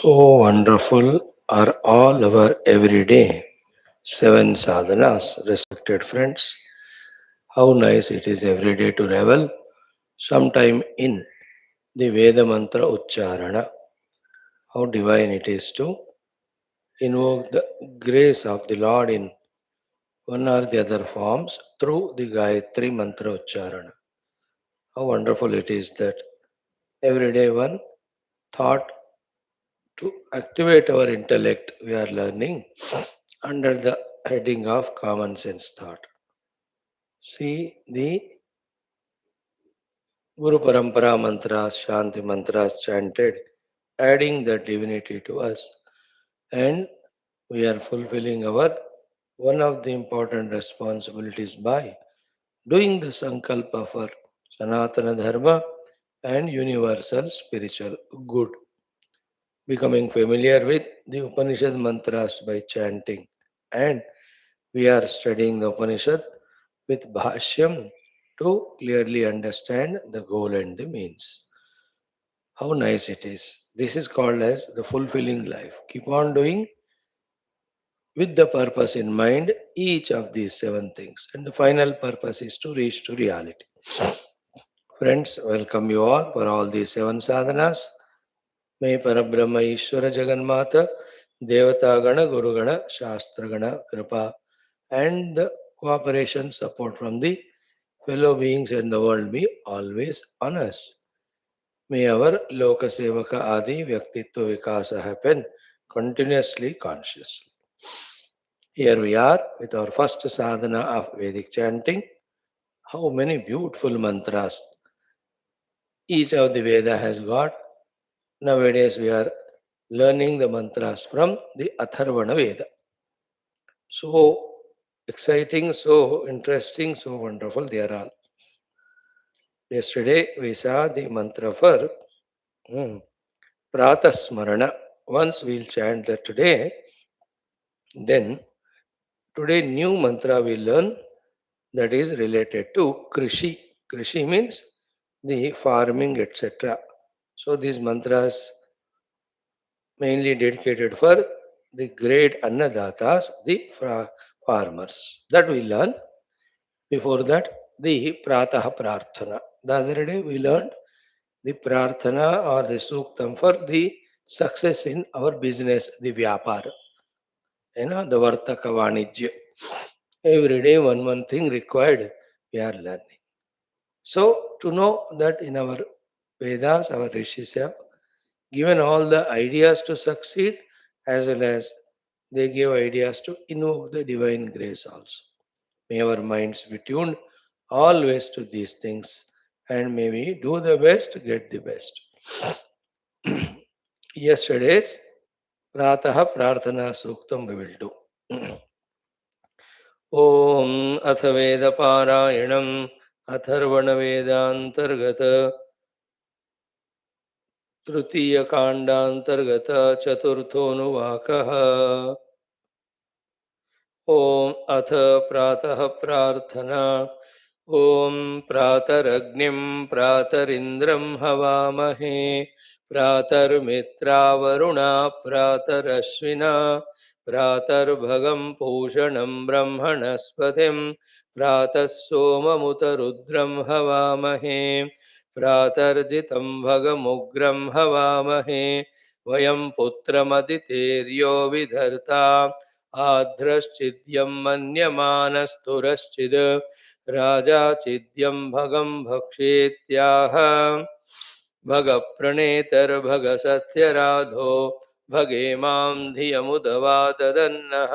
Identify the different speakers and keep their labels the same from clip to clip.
Speaker 1: So wonderful are all our everyday seven sadhanas, respected friends. How nice it is every day to revel sometime in the Veda mantra Ucharana. How divine it is to invoke the grace of the Lord in one or the other forms through the Gayatri mantra Ucharana. How wonderful it is that every day one thought to activate our intellect we are learning under the heading of common sense thought. See the Guru Parampara mantras, Shanti mantras chanted, adding the divinity to us, and we are fulfilling our one of the important responsibilities by doing the Sankalpa for Sanatana Dharma and universal spiritual good. Becoming familiar with the Upanishad mantras by chanting, and we are studying the Upanishad with Bhashyam to clearly understand the goal and the means. How nice it is. This is called as the fulfilling life. Keep on doing with the purpose in mind each of these seven things. And the final purpose is to reach to reality. Friends, welcome you all for all these seven sadhanas. May Parabrahma Ishwara Jagannatha, Devata Gana, Guru Gana, Shastra Gana, Kripa, and the cooperation support from the fellow beings in the world be always on us. May our Loka Sevaka Adi Vyaktitva Vikasa happen continuously consciously. Here we are with our first sadhana of Vedic chanting. How many beautiful mantras each of the Veda has got. Nowadays we are learning the mantras from the ATHARVANA Veda. So exciting, so interesting, so wonderful they are all. Yesterday we saw the mantra for Pratasmarana. Once we'll chant that today, then today new mantra we learn that is related to KRISHI. KRISHI means the farming, etc. So these mantras mainly dedicated for the great Annadatas, the farmers. That we learn. Before that, the Prataha Prarthana. The other day we learned the Prarthana or the Suktham for the success in our business, the Vyapara. The Vartaka Vanijya. Every day one thing required we are learning. So to know that in our Vedas, our Rishis have given all the ideas to succeed as well as they give ideas to invoke the divine grace also. May our minds be tuned always to these things and may we do the best, get the best. Yesterday's Prataha Prarthana Suktam we will do. ॐ अथ वेदपारायणम् अथर्वणवेदान्तर्गत तृतीयकाण्डान्तर्गत चतुर्थोऽनुवाकः ॐ अथ प्रातः प्रार्थना ॐ प्रातरग्निं प्रातरिन्द्रं हवामहे प्रातर्मित्रावरुणा प्रातरश्विना प्रातर्भगं पूषणं ब्रह्मणस्पतिं प्रातः सोममुतरुद्रं हवामहे प्रातर्जितं भगमुग्रं हवामहे वयं पुत्रमदितेर्यो विधर्ता आध्रश्चिद्यं मन्यमानस्तुरश्चिद् राजा चिद्यं भगं भक्षेत्याह भगप्रणेतर्भगसत्यराधो भगेमां धियमुदवाददन्नः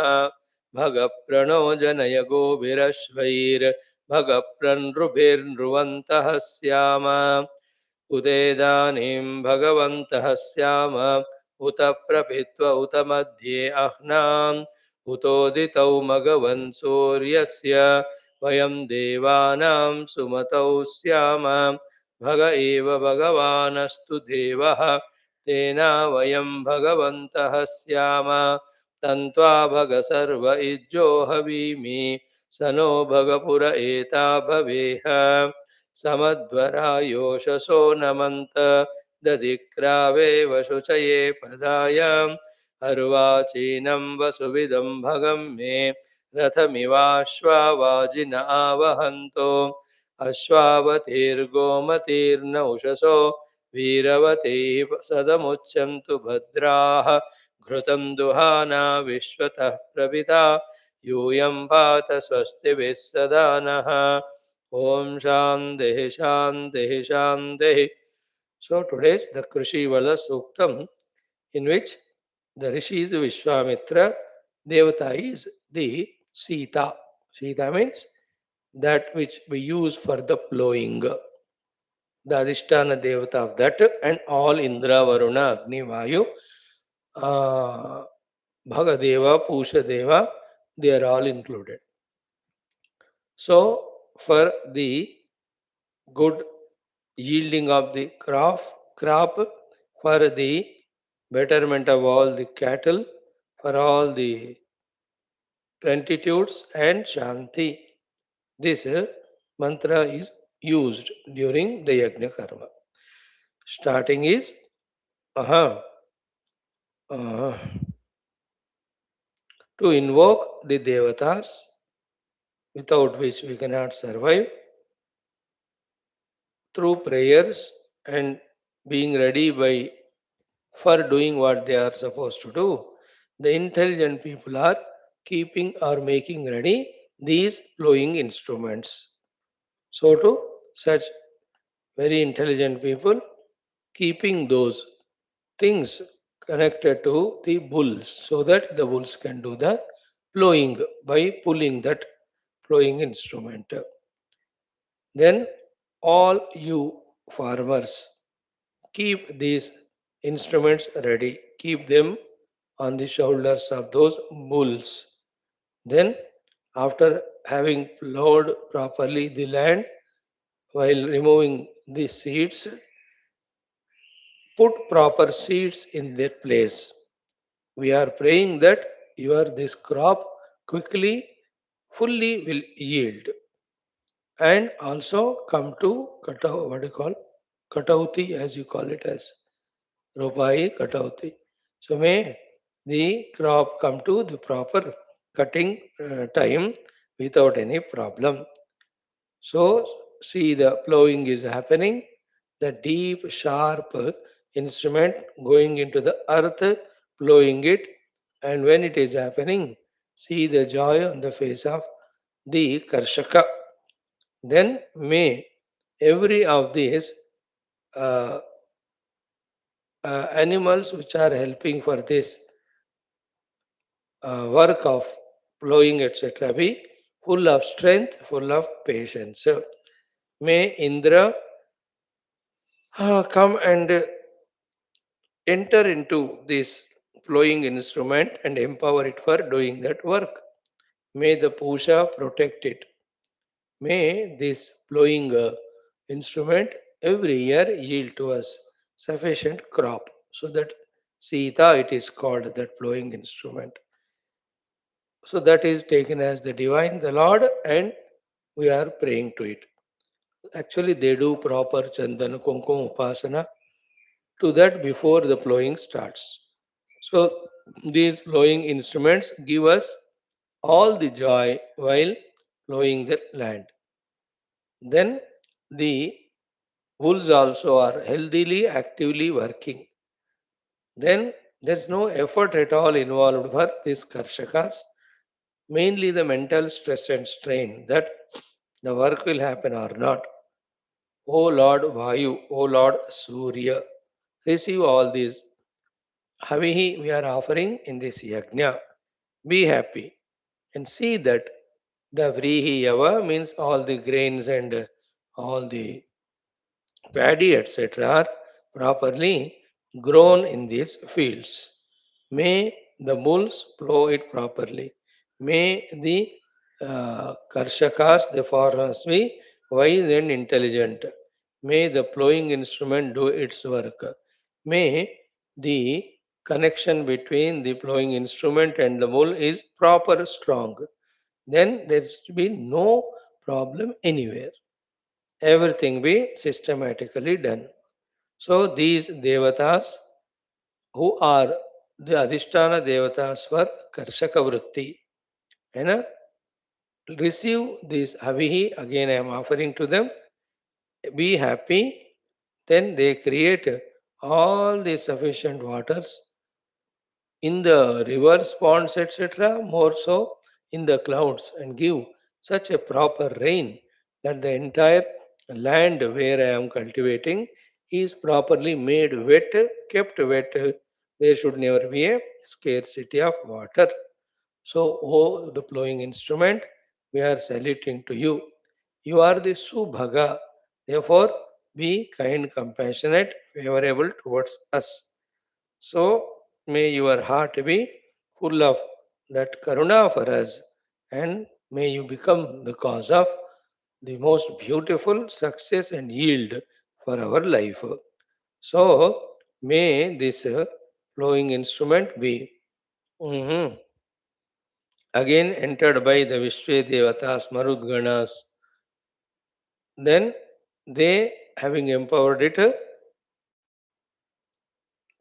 Speaker 1: भगप्रणो जनय गोभिरश्वैर्भगप्रनृभिर्नृवन्तः स्याम उदेदानीं भगवन्तः स्याम उत प्रपित्व उत मध्ये अह्नाम् उतोदितौ मघवन् सूर्यस्य वयं देवानां सुमतौ स्याम भग एव भगवानस्तु देवः तेना वयं भगवन्तः स्याम तन्त्वा भग सर्व इज्जो हवीमि स नो भगपुर एता भवेह समध्वरायोषसो नमन्त दधिक्रावेव शुचये पदायाम् अर्वाचीनं वसुविदं भगं मे रथमिवाश्वावाजिन आवहन्तो अश्वावतीर्गोमतीर्न उषसो वीरवतीः सदमुच्यन्तु भद्राः घृतं दुहाना विश्वतः प्रपिता यूयं पात स्वस्तिभिः सदा नः Om Shanti Shanti Shanti. So today's the Krishi Vala Suktam, in which the Rishis Vishwamitra Devata is the Sita. Sita means that which we use for the plowing. The Adhishtana Devata of that, and all Indra, Varuna, Agni, Vayu, uh, Bhagadeva, Pusha Deva, they are all included. So for the good yielding of the crop for the betterment of all the cattle, for all the plenitudes and Shanti. This mantra is used during the Yajna Karma. Starting is aha, uh, to invoke the Devatas, without which we cannot survive, through prayers and being ready by for doing what they are supposed to do. The intelligent people are keeping or making ready these blowing instruments. So, to such very intelligent people, keeping those things connected to the bulls so that the bulls can do the blowing by pulling that blowing instrument. Then, all you farmers, keep these instruments ready, keep them on the shoulders of those bulls. Then, after having plowed properly the land, while removing the seeds, put proper seeds in their place. We are praying that your this crop quickly, fully will yield, and also come to what do you call katauti, as you call it as Rupai Katauti. So may the crop come to the proper cutting time without any problem. So see, the plowing is happening, the deep sharp instrument going into the earth, plowing it, and when it is happening, see the joy on the face of the Karshaka. Then may every of these uh, animals which are helping for this work of plowing, etc., be full of strength, full of patience. So, may Indra come and enter into this plowing instrument and empower it for doing that work. May the Pusha protect it. May this plowing instrument every year yield to us sufficient crop, so that Sita, it is called that plowing instrument. So that is taken as the divine, the Lord, and we are praying to it. Actually, they do proper Chandana Kumkum Upasana to that before the plowing starts. So these plowing instruments give us all the joy while plowing the land. Then the wolves also are healthily, actively working. Then there's no effort at all involved for these Karshakas, mainly the mental stress and strain that the work will happen or not. O Lord Vayu, O Lord Surya, receive all these Havihi we are offering in this yajna. Be happy and see that the Vrihi Yava means all the grains and all the paddy, etc., are properly grown in these fields. May the bulls plow it properly. May the Karshakas, the farmers, be wise and intelligent. May the plowing instrument do its work. May the connection between the plowing instrument and the bull is proper, strong. Then there's to be no problem anywhere. Everything be systematically done. So these devatas who are the Adhisthana devatas for Karshaka Vritti, you know, receive this Havihi, again I am offering to them, be happy, then they create all the sufficient waters in the rivers, ponds, etc., more so in the clouds, and give such a proper rain that the entire land where I am cultivating is properly made wet, kept wet. There should never be a scarcity of water. So, oh, the plowing instrument, we are saluting to you. You are the Subhaga. Therefore, be kind, compassionate, favorable towards us. So, may your heart be full of that karuna for us, and may you become the cause of the most beautiful success and yield for our life. So, may this flowing instrument be mhm, again entered by the Vishwe Devatas, Marudganas. Then they, having empowered it,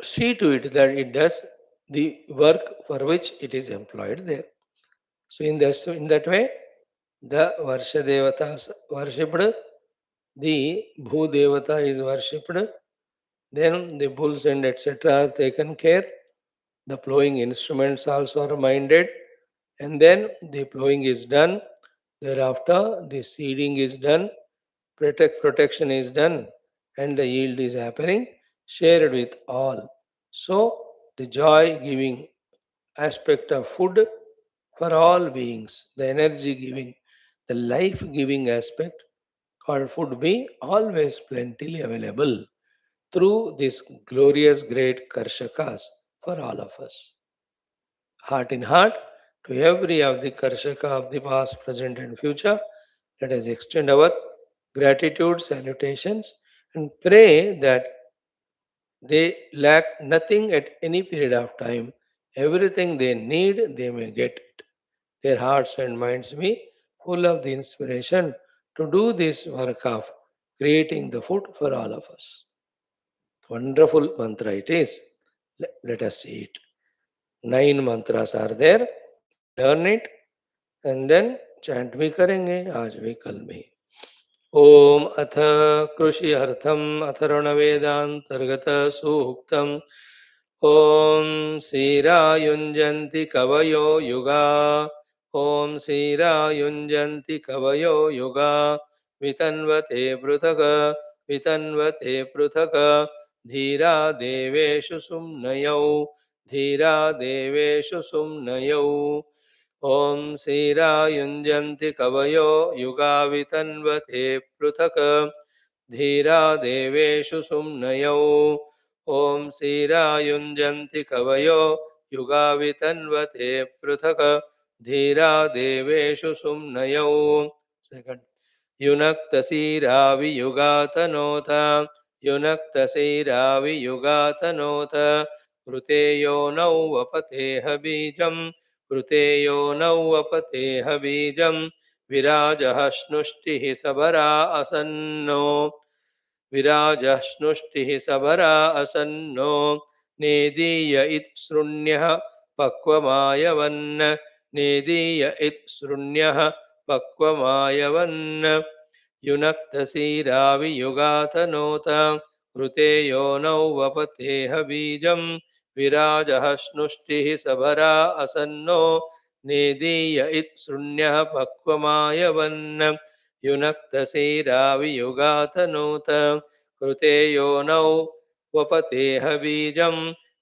Speaker 1: see to it that it does the work for which it is employed there. So in that way, the Varsha Devatas worshipped, the Bhu Devata is worshipped, then the bulls and etc. are taken care, the plowing instruments also are minded, and then the plowing is done. Thereafter, the seeding is done, protection is done, and the yield is happening, shared with all. So, the joy giving aspect of food for all beings, the energy giving, the life giving aspect called food be always plentifully available through this glorious great Karshakas for all of us. Heart in heart, to every of the Karshaka of the past, present, and future, let us extend our gratitude, salutations, and pray that they lack nothing at any period of time. Everything they need, they may get it. Their hearts and minds be full of the inspiration to do this work of creating the food for all of us. Wonderful mantra it is. Let us see it. 9 mantras are there. We learn it and then chant भी करेंगे आज भी कल भी. ओम अथ कृषि अर्थम अथर्वणवेदांतर्गत सूक्तम ओम श्रीरायुंजन्ति कवयो युगा ओम श्रीरायुंजन्ति कवयो युगा वितन्वते पृथक धीरा देवेषु सुम्नयौ धीरा देवेषु सुम्नयौ ॐ श्रीरायुञ्जन्ति कवयो युगावितन्वते पृथक् धीरा देवेषु सुम्नयौ ॐ श्रीरायुञ्जन्ति कवयो युगावितन्वते पृथक् धीरा देवेषु सुम्नयौ सेकंड युनक्तसीरावियुगातनोत युनक्तसीरावियुगातनोत कृते यो नौ वपतेह बीजम् कृते यो नौ वपतेह बीजं विराजः श्नुष्टिः सबरा असन्नो विराजः स्नुष्टिः सबरा असन्नो नेदीय इत् शृण्यः पक्वमायवन् नेदीय इत् शृण्यः पक्वमायवन् युनक्तसीरावियुगातनोत कृते यो नौ वपतेह बीजं विराजः स्नुष्टिः सबरा असन्नो नेदीय इत् शृण्यः पक्वमायवन् युनक्तसीरावियुगातनोत कृते यो नौ वपतेह बीजं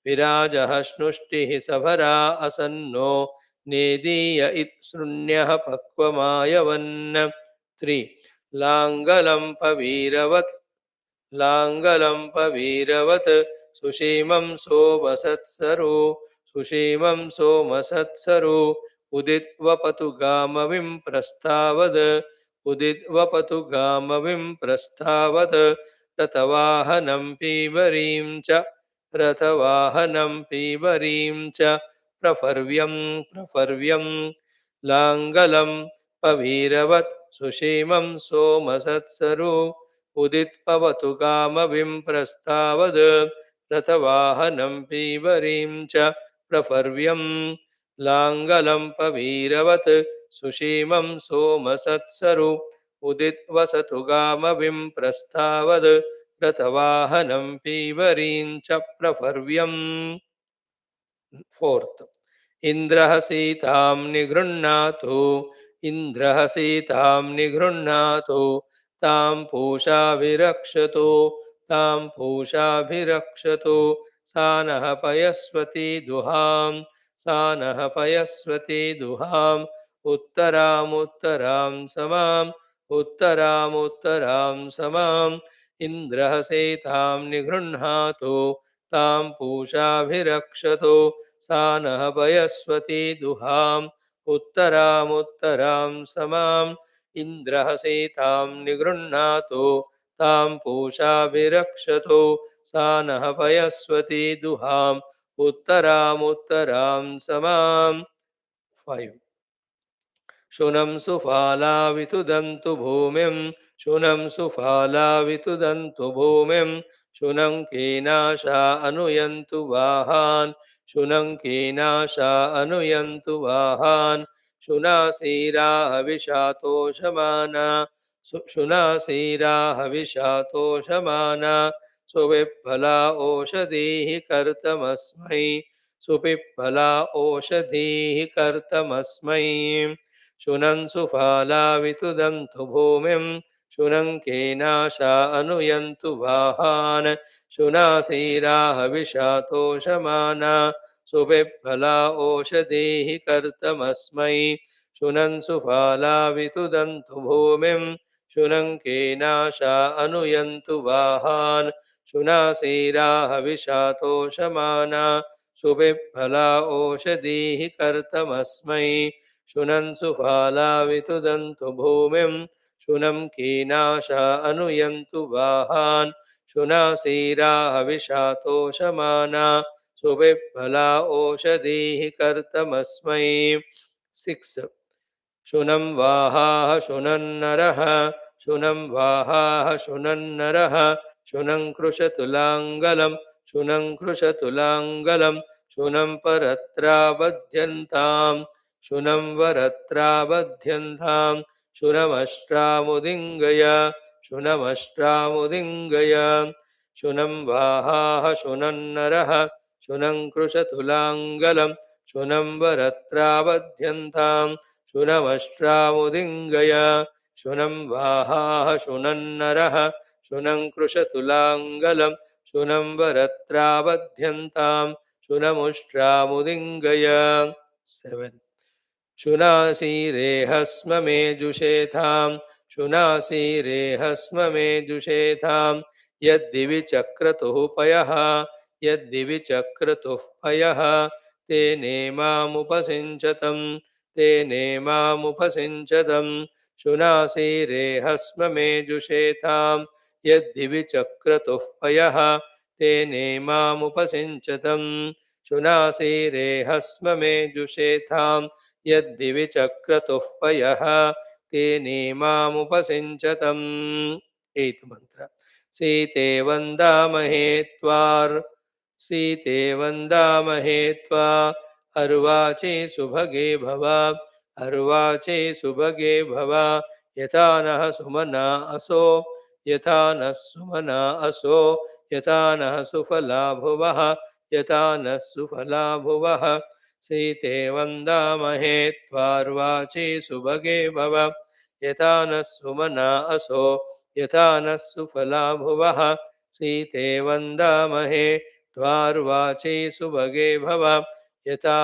Speaker 1: विराजः स्नुष्टिः सबरा असन्नो नेदीय इत् शृण्यः पक्वमायवन् 3 लाङ्गलम्पवीरवत् लाङ्गलम्पवीरवत् सुषेमं सोमसत्सरो सुषेमं सोमसत्सरो उदित्वपतु गामविं प्रस्तावद उदित्वपतु गामविं प्रस्तावद रथवाहनं पीबरीं च रथवाहनं पीबरीं च प्रफर्व्यं लाङ्गलं पवीरवत् सुषेमं सोमसत्सरो उदित्पवतु कामविं प्रस्तावद् रथवाहनं पीबरीं च प्रपर्व्यं लाङ्गलं पवीरवत् सुषीमं सोमसत्सरु उदित्वसतु गामविं प्रस्तावद् रथवाहनं पीबरीं च प्रपर्व्यम् फोर्थ इन्द्रः सीतां निगृह्णातु इन्द्रः सीतां निगृह्णातु तां पूषा विरक्षतु तां पूषा विरक्षतु सा नः पयस्वती दुहां सा नः पयस्वती दुहाम् उत्तरामुत्तरां समाम् उत्तरामुत्तरां समाम् इन्द्रः सीतां निगृह्णातु तां पूषाभिरक्षतु सा नः पयस्वती दुहाम् उत्तरामुत्तरां समाम् इन्द्रः सीतां निगृह्णातु तां पूषाभिरक्षतु सा नः पयस्वती दुहाम् उत्तरामुत्तरां समाम् 5 शुनं सुफाला वितुदन्तु भूमिं शुनं सुफाला वितुदन्तु भूमिं शुनं कीनाशा अनुयन्तु वाहान् शुनं कीनाशा अनुयन्तु वाहान् शुनासीरा हविषातोषमाना शुनासीरा हविषातोषमाना सुविप्फला ओषधीः कर्तमस्मै सुपिप्फला ओषधीः कर्तमस्मै शुनं सुफाला वितुदन्तु भूमिं शुनं कीनाशा अनुयन्तु वाहान् शुनासीरा हविषातोषमाना सुपिप्फला ओषधीः कर्तमस्मै शुनं सुफाला वितुदन्तु भूमिं शुनं कीनाशा अनुयन्तु वाहान् शुनासीरा हविषातोषमाना सुपिप्फला ओषधीः कर्तमस्मै शुनं सुफाला वितुदन्तु भूमिं शुनं कीनाशा अनुयन्तु वाहान् शुनासीरा हविषातोषमाना सुविप्फला ओषधीः कर्तमस्मै 6 शुनं वाहाः शुनन्नरः शुनं वाहाः शुनन्नरः शुनं कृशतुलाङ्गलं शुनं कृशतुलाङ्गलं शुनं परत्राबध्यन्ताम् शुनं वरत्राबध्यन्ताम् शुनमष्ट्रामुदिङ्गय शुनमष्ट्रामुदिङ्गय शुनं वाहाः शुनन्नरः शुनं कृशतुलाङ्गलं शुनं वरत्राबध्यन्ताम् शुनमष्ट्रामुदिङ्गय शुनं वाहाः शुनन्नरः शुनं कृशतुलाङ्गलं शुनं वरत्राबध्यन्ताम् शुनमुष्ट्रामुदिङ्गय 7 शुनासीरेहस्म मेजुषेथां शुनासीरेहस्म मेजुषेथां यद्दिवि चक्रतुः पयः यद्दिवि चक्रतुः पयः तेनेमामुपसिञ्चतं तेनेमामुपसिञ्चतं शुनासीरेहस्म मेजुषेथां यद्दिवि चक्रतुः पयः तेनेमामुपसिञ्चतं शुनासीरेहस्म मेजुषेथां यद्दिवि चक्रतुः पयः तेनेमामुपसिञ्चतम् 8th मंत्र सीते वन्दामहे त्वार् सीते वन्दामहे त्वा अर्वाचे सुभगे भव अर्वाचे सुभगे भव यथा नः सुमना असो यथा नः सुमना असो यथा नः सुफला भुवः यथा नः सुफला भुवः सीते वन्दामहे त्वार्वाचे सुभगे भव यथा नः सुमना असो यथा नः सुफला भुवः सीते वन्दामहे त्वार्वाचे सुभगे भव यथा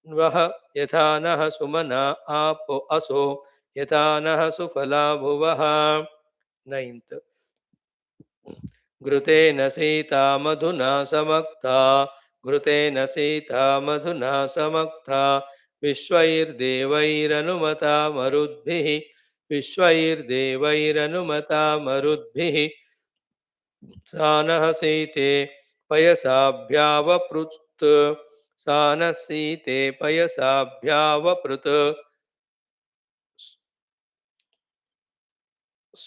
Speaker 1: वः यथा नः सुमना आपो असो यथा नः सुफला भुवः 9th घृतेन सीता मधुना समक्ता घृतेन सीता मधुना समक्ता विश्वैर्देवैरनुमता मरुद्भिः विश्वैर्देवैरनुमता मरुद्भिः सा नः सीते पयसाभ्यावपृत् सा नः सीते पयसाभ्यावपृत्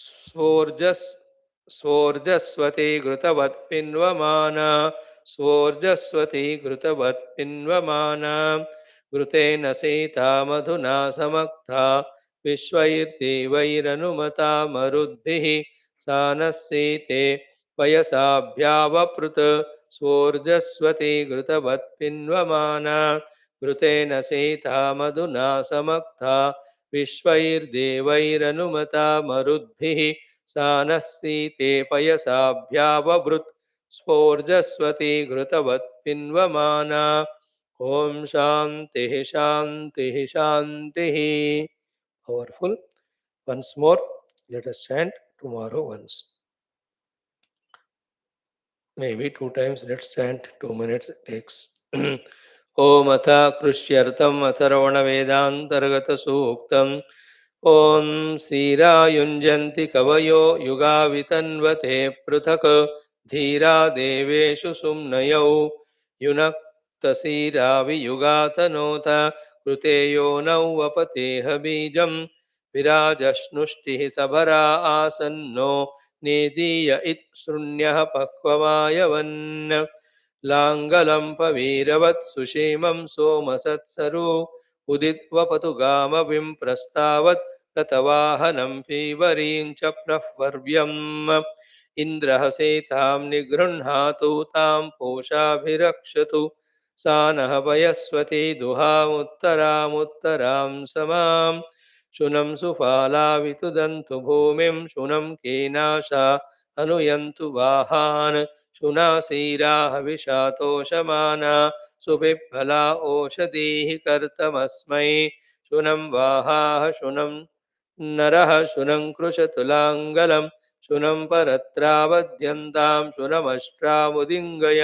Speaker 1: स्वोर्जस् स्वोर्जस्वती घृतवत्पिन्वमाना स्वोर्जस्वती घृतवत्पिन्वमाना घृतेन सीता मधुना समक्ता विश्वैर्देवैरनुमता मरुद्भिः सानस्सीते वयसाभ्यावपृत् स्वोर्जस्वती घृतवत्पिन्वमाना घृतेन सीता मधुना समक्ता विश्वैर्देवैरनुमता मरुद्भिः सानस्सीते पयसाभ्यावभृत् स्फोर्जस्वती घृतवत्पिन्वमाना ॐ शान्तिः शान्तिः शान्तिः powerful once more let us chant tomorrow once maybe two times let's chant 2 minutes it takes ॐ अथ कृष्यर्थम् अथर्वणवेदान्तर्गतसूक्तम् ॐ सीरायुञ्जन्ति कवयो युगावितन्वते पृथक् धीरा देवेषु सुम्नयौ युनक्तसीरावियुगातनोत कृते यो नौ वपतेह बीजम् विराजश्नुष्टिः सबरा आसन्नो नेदीय इत् शृण्यः पक्वमायवन् लाङ्गलं पवीरवत् सुषेमं सोमसत्सरु उदित्वपतु गामविं प्रस्तावत् रतवाहनं पीवरीं च प्रह्वर्व्यम् इन्द्रः सेतां निगृह्णातु तां पोषाभिरक्षतु सा नः पयस्वती दुहामुत्तरामुत्तरां समां शुनं सुफालावितुदन्तु भूमिं शुनं केनाशा अनुयन्तु वाहान् शुनासीराः विषातोषमाना सुपिप्फला ओषधीः कर्तमस्मै शुनं वाहाः शुनं नरः शुनं कृशतुलाङ्गलं शुनं परत्रावध्यन्तां शुनमष्ट्रामुदिङ्गय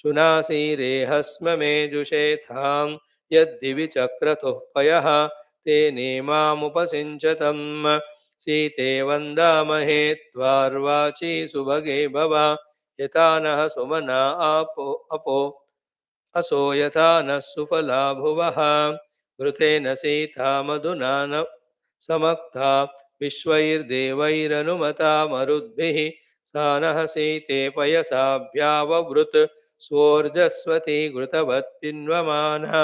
Speaker 1: शुनासीरेहस्म मेजुषेथां यद्दिवि चक्रतुः पयः ते नेमामुपसिञ्चतम् सीते वन्दामहे त्वार्वाची सुभगे भव यथा नः सुमना अपो असो यथा नः सुफला भुवः घृतेन सीता मधुना न समक्ता विश्वैर्देवैरनुमता मरुद्भिः सा नः सीते पयसाभ्याववृत् स्वोर्जस्वती घृतवत्पिन्वमाना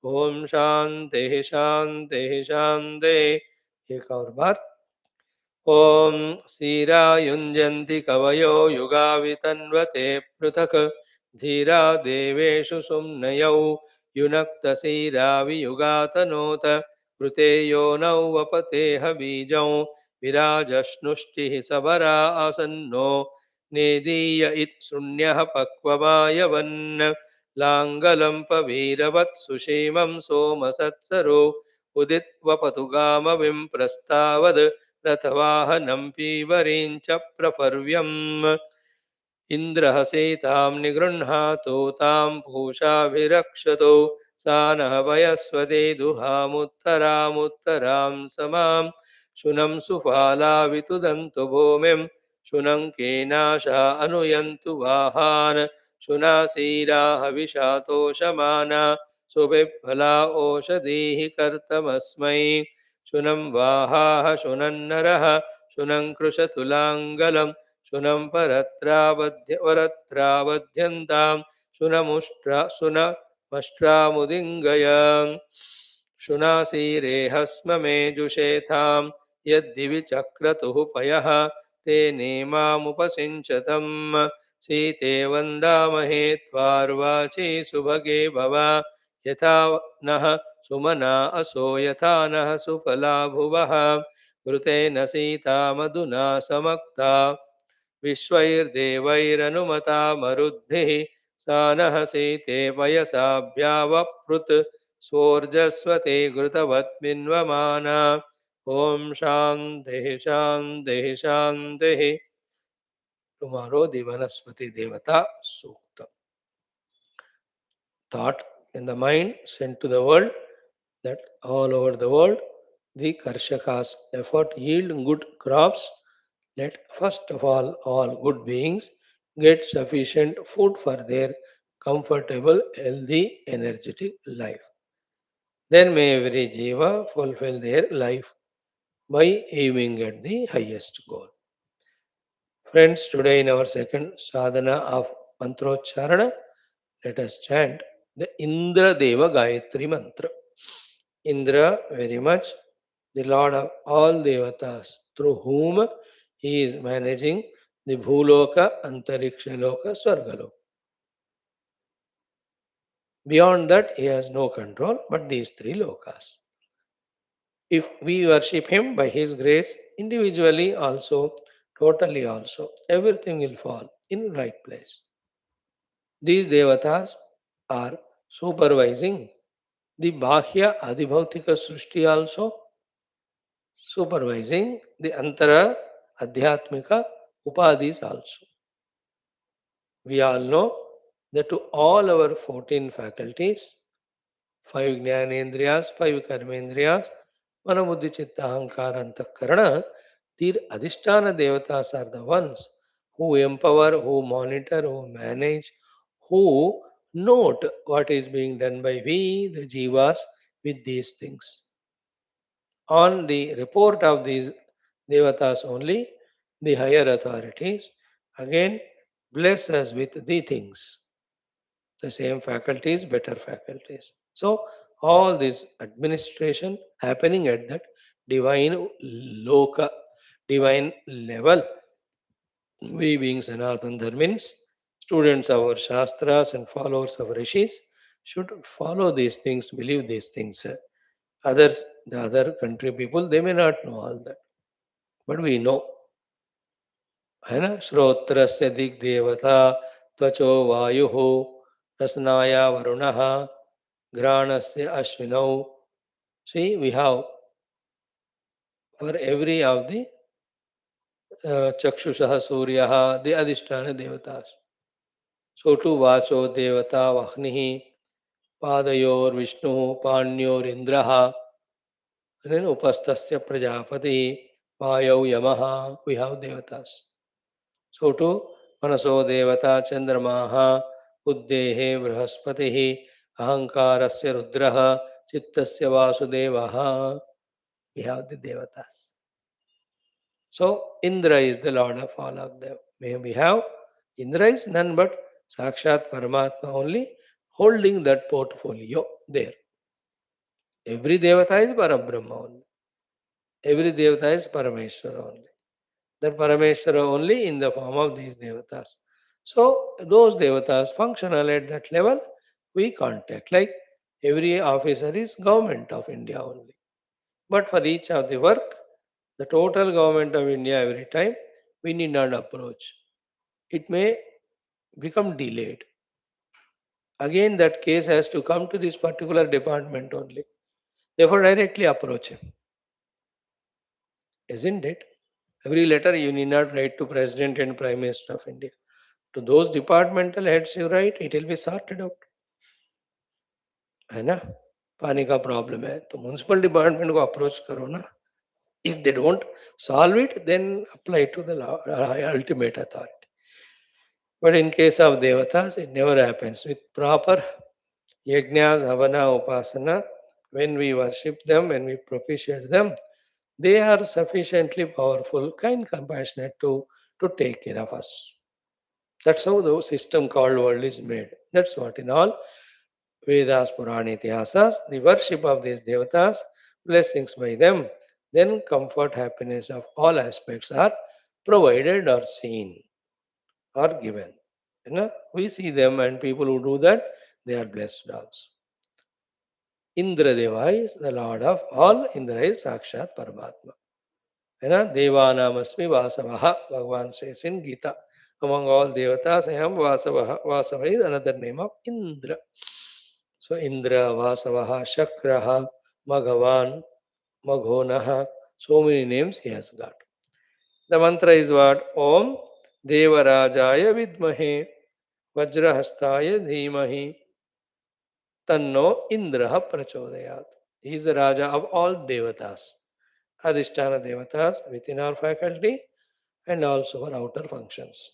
Speaker 1: ॐ शान्तिः शान्तिः शान्तिः एक और बार ॐ सीरायुञ्जन्ति कवयो युगावितन्वते पृथक् धीरा देवेषु सुम्नयौ युनक्तसीरावियुगातनोत कृते यो नौ वपतेह बीजौ विराजश्नुष्टिः सबरा आसन्नो नेदीय इत् शृण्यः पक्वमायवन् लाङ्गलं पवीरवत् सुषेमं सोमसत्सरो उदित्वपतु गामविं प्रस्तावद् रथवाहनं पीवरीं च प्रपर्व्यम् इन्द्रः सीतां निगृह्णातु तां पूषाभिरक्षतु सा नः वयस्वती दुहामुत्तरामुत्तरां समां शुनं सुफालावितुदन्तु भूमिं शुनं केनाशा अनुयन्तु वाहान् शुनासीराः विषातोषमाना सुपिप्फला ओषधीः कर्तमस्मै शुनं वाहाः शुनन्नरः शुनं कृशतुलाङ्गलं शुनं वरत्रावध्यन्तां शुनमष्ट्रामुदिङ्गय शुनासीरेहस्म मेजुषेथां यद्दिवि चक्रतुः पयः ते नेमामुपसिञ्चतम् सीते वन्दामहे त्वार्वाची सुभगे भव यथा नः सुमना असो यथा नः सुफला भुवः घृतेन सीता मधुना समक्ता विश्वैर्देवैरनुमता मरुद्भिः सा नः सीते पयसाभ्यावपृत् स्वोर्जस्वती घृतवत्पिन्वमाना ॐ शान्तिः शान्तिः शान्तिः tomorrow the Vanaspati Devata Sukta. Thought in the mind sent to the world that all over the world the Karshaka's effort yield good crops. Let first of all good beings get sufficient food for their comfortable, healthy, energetic life. Then may every jiva fulfill their life by aiming at the highest goal. Friends, today in our second sadhana of mantrocharana, let us chant the Indra Deva Gayatri mantra. Indra, very much the Lord of all Devatas, through whom he is managing the Bhuloka, Antariksha Loka, Swargaloka. Beyond that, he has no control but these three lokas. If we worship him by his grace, individually also, totally also, everything will fall in right place. These devatas are supervising the Bahya Adhibhautika Srushti also, supervising the Antara Adhyatmika Upadhis also. We all know that to all our 14 faculties, 5 Jnanendriyas, 5 Karmendriyas, Manabuddhi Chitta Ahankara Antakarana, the Adhisthana Devatas are the ones who empower, who monitor, who manage, who note what is being done by we, the Jivas, with these things. On the report of these Devatas only, the higher authorities again bless us with the things, the same faculties, better faculties. So all this administration happening at that divine loka, divine level. We being Sanatan Dharmins, students of our Shastras and followers of Rishis should follow these things, believe these things. Others, the other country people, they may not know all that. But we know. है ना श्रोत्रस्य दिग्देवता त्वचो वायुः रसनाया वरुणः घ्राणस्य अश्विनौ. See, we have for every of the चक्षुषः सूर्यः, the adhisthana devatas. So too vacho devata vahnihi, पादयोर Vishnu पाण्योर इंद्रः, and then upastasya prajapati, वायौ यमः. We have devatas. So too मनसो देवता चंद्रमाः, बुद्धेः बृहस्पतिः, अहंकारस्य रुद्रः, चित्तस्य वासुदेवः. We have the devatas. So Indra is the Lord of all of them. May we have Indra is none but Sakshat Paramatma only holding that portfolio there. Every Devata is Parabrahma only. Every Devata is Parameshwara only. That Parameshwara only in the form of these Devatas. So those Devatas functional at that level, we contact. Like every officer is government of India only. But for each of the work, the total government of India every time, we need not approach. It may become delayed. Again, that case has to come to this particular department only. Therefore, directly approach him. Isn't it? Every letter you need not write to President and Prime Minister of India. To those departmental heads you write, it will be sorted out. है ना? पानी का problem है तो municipal department को approach करो ना. If they don't solve it, then apply to the ultimate authority. But in case of devatas, it never happens. With proper yajnas, havana, upasana, when we worship them, when we propitiate them, they are sufficiently powerful, kind, compassionate to take care of us. That's how the system called world is made. That's what in all Vedas, Purana, Itihasas, the worship of these devatas, blessings by them, then comfort, happiness of all aspects are provided or seen or given. You know, we see them and people who do that, they are blessed also. Indra Deva is the Lord of all. Indra is Sakshat Paramatma. You know, Devanamasmi Vasavaha, Bhagavan says in Gita. Among all devatas, I am Vasavaha. Vasava is another name of Indra. So Indra, Vasavaha, Shakraha, Magavan, Maghonaha, so many names he has got. The mantra is what? Om Devarajaya Vidmahe Vajrahastaya Dhimahi Tanno Indraha Prachodayat. He is the Raja of all Devatas. Adhisthana Devatas within our faculty and also for outer functions.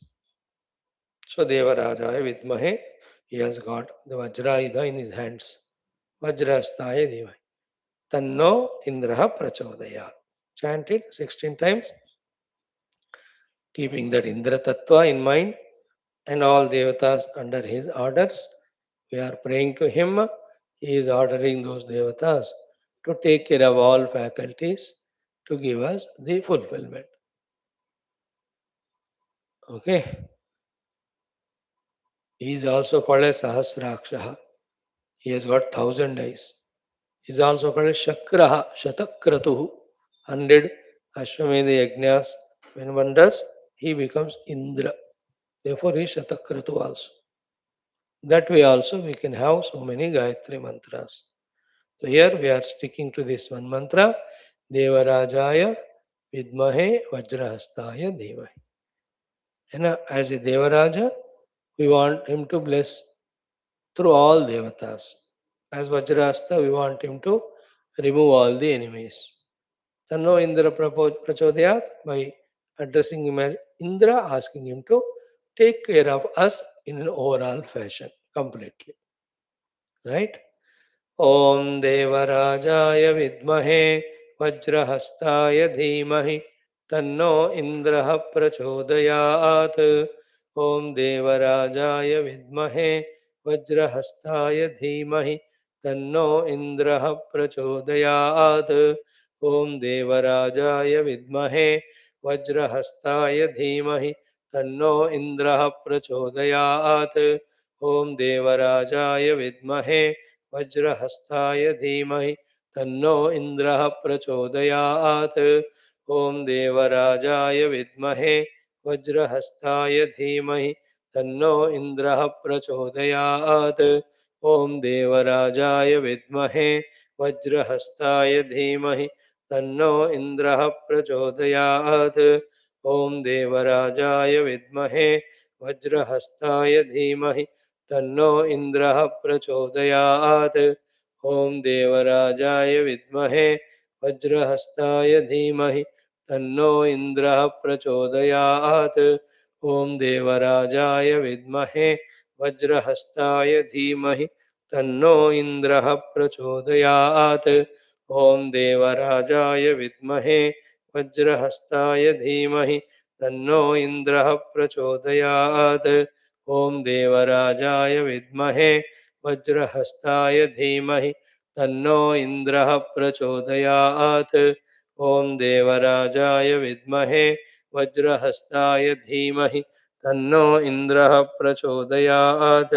Speaker 1: So Devarajaya Vidmahe, he has got the Vajrayudha in his hands. Vajrahastaya Dhimahi. Tanno Indraha Prachodayat. Chant it 16 times. keeping that Indra Tattva in mind and all devatas under his orders. We are praying to him. He is ordering those devatas to take care of all faculties to give us the fulfillment. Okay. He is also called as Sahasrakshaha. He has got 1,000 eyes. He is also called as Shakraha, Shatakratuhu. 100 Ashwamedha Yajnas. When one does, he becomes Indra. Therefore, he is Shatakratu also. That way also we can have so many Gayatri mantras. So here we are sticking to this one mantra, Devarajaya Vidmahe Vajrahastaya Devahi. And as a Devaraja, we want him to bless through all devatas. As Vajrahasta, we want him to remove all the enemies. Tanno Indra Prachodayat, by addressing him as Indra, asking him to take care of us in an overall fashion, completely. Right? Om Devarajaya Vidmahe Vajrahastaya Dhimahi Tanno Indraha Prachodayat. Om Devarajaya Vidmahe Vajrahastaya Dhimahi Tanno Indraha Prachodayat. Om Devarajaya Vidmahe Vajrahastaya Dhimahi Tanno Indraha Prachodayat. Om Devarajaya Vidmahe वज्रहस्ताय धीमहि तन्नो इन्द्रः प्रचोदयात् ॐ देवराजाय विद्महे वज्रहस्ताय धीमहि तन्नो इन्द्रः प्रचोदयात् ॐ देवराजाय विद्महे वज्रहस्ताय धीमहि तन्नो इन्द्रः प्रचोदयात् ॐ देवराजाय विद्महे वज्रहस्ताय धीमहि तन्नो इन्द्रः प्रचोदयात् ॐ देवराजाय विद्महे वज्रहस्ताय धीमहि तन्नो इन्द्रः प्रचोदयात् ॐ देवराजाय विद्महे वज्रहस्ताय धीमहि तन्नो इन्द्रः प्रचोदयात् ॐ देवराजाय विद्महे वज्रहस्ताय धीमहि तन्नो इन्द्रः प्रचोदयात् ॐ देवराजाय विद्महे वज्रहस्ताय धीमहि तन्नो इन्द्रः प्रचोदयात् ॐ देवराजाय विद्महे वज्रहस्ताय धीमहि तन्नो इन्द्रः प्रचोदयात्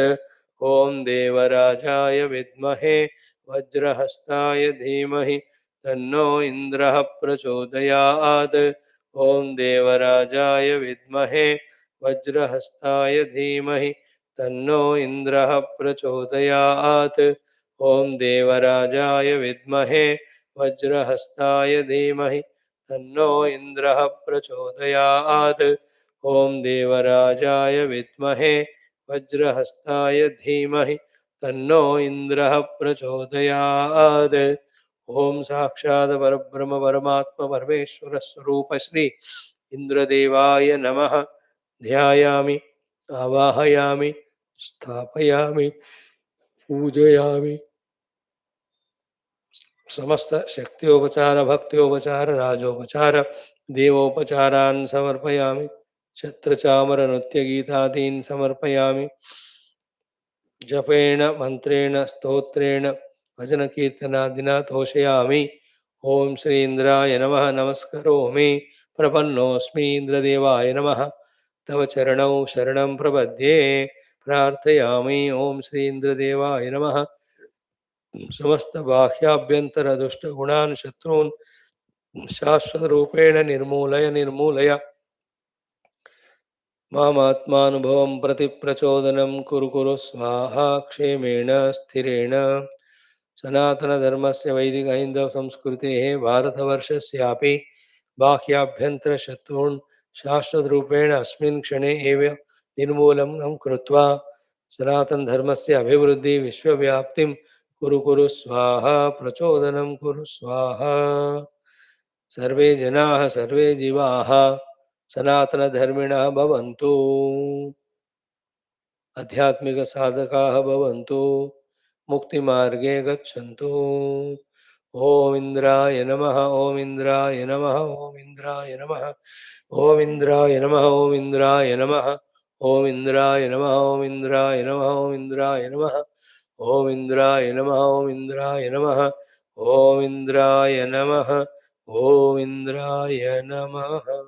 Speaker 1: ॐ देवराजाय विद्महे वज्रहस्ताय धीमहि तन्नो इन्द्रः प्रचोदयात् ॐ देवराजाय विद्महे वज्रहस्ताय धीमहि तन्नो इन्द्रः प्रचोदयात् ॐ देवराजाय विद्महे वज्रहस्ताय धीमहि तन्नो इन्द्रः प्रचोदयात् ॐ देवराजाय विद्महे वज्रहस्ताय धीमहि तन्नो इन्द्रः प्रचोदयात् ॐ साक्षात् परब्रह्म परमात्मा परमेश्वर स्वरूप श्री इन्द्रदेवाय नमः ध्यायामि आवाहयामि स्थापयामि पूजयामि समस्त शक्त्योपचार भक्त्योपचार राजोपचार देवोपचारान् समर्पयामि छत्रचामर नृत्यगीतादीन् समर्पयामि जपेन मन्त्रेण स्तोत्रेण भजनकीर्तनादिना तोषयामि ॐ श्री इन्द्राय नमः नमस्करोमि प्रपन्नोऽस्मि इन्द्रदेवाय नमः तव चरणौ शरणं प्रपद्ये प्रार्थयामि ॐ श्री इन्द्रदेवाय नमः समस्त बाह्याभ्यन्तरदुष्टगुणान् शत्रून् शाश्वतरूपेण निर्मूलय मामात्मानुभवं प्रति प्रचोदनं कुरु स्वाहा क्षेमेण स्थिरेण सनातनधर्मस्य वैदिक संस्कृतेः भारतवर्षस्यापि बाह्याभ्यन्तरशत्रून् शाश्वतरूपेण अस्मिन् क्षणे एव निर्मूलनं कृत्वा सनातनधर्मस्य अभिवृद्धि विश्वव्याप्तिं कुरु स्वाहा प्रचोदनं कुरु स्वाहा सर्वे जनाः सर्वे जीवाः सनातनधर्मिणः भवन्तु आध्यात्मिकसाधकाः भवन्तु मुक्तिमार्गे गच्छन्तु Om Indraya Namaha, Om Indraya Namaha, Om Indraya Namaha, Om Indraya Namaha, Om Indraya Namaha, Om Indraya Namaha, Om Indraya Namaha, Om Indraya Namaha, Om Indraya Namaha, Om Indraya Namaha, Om Indraya Namaha, Om Indraya Namaha.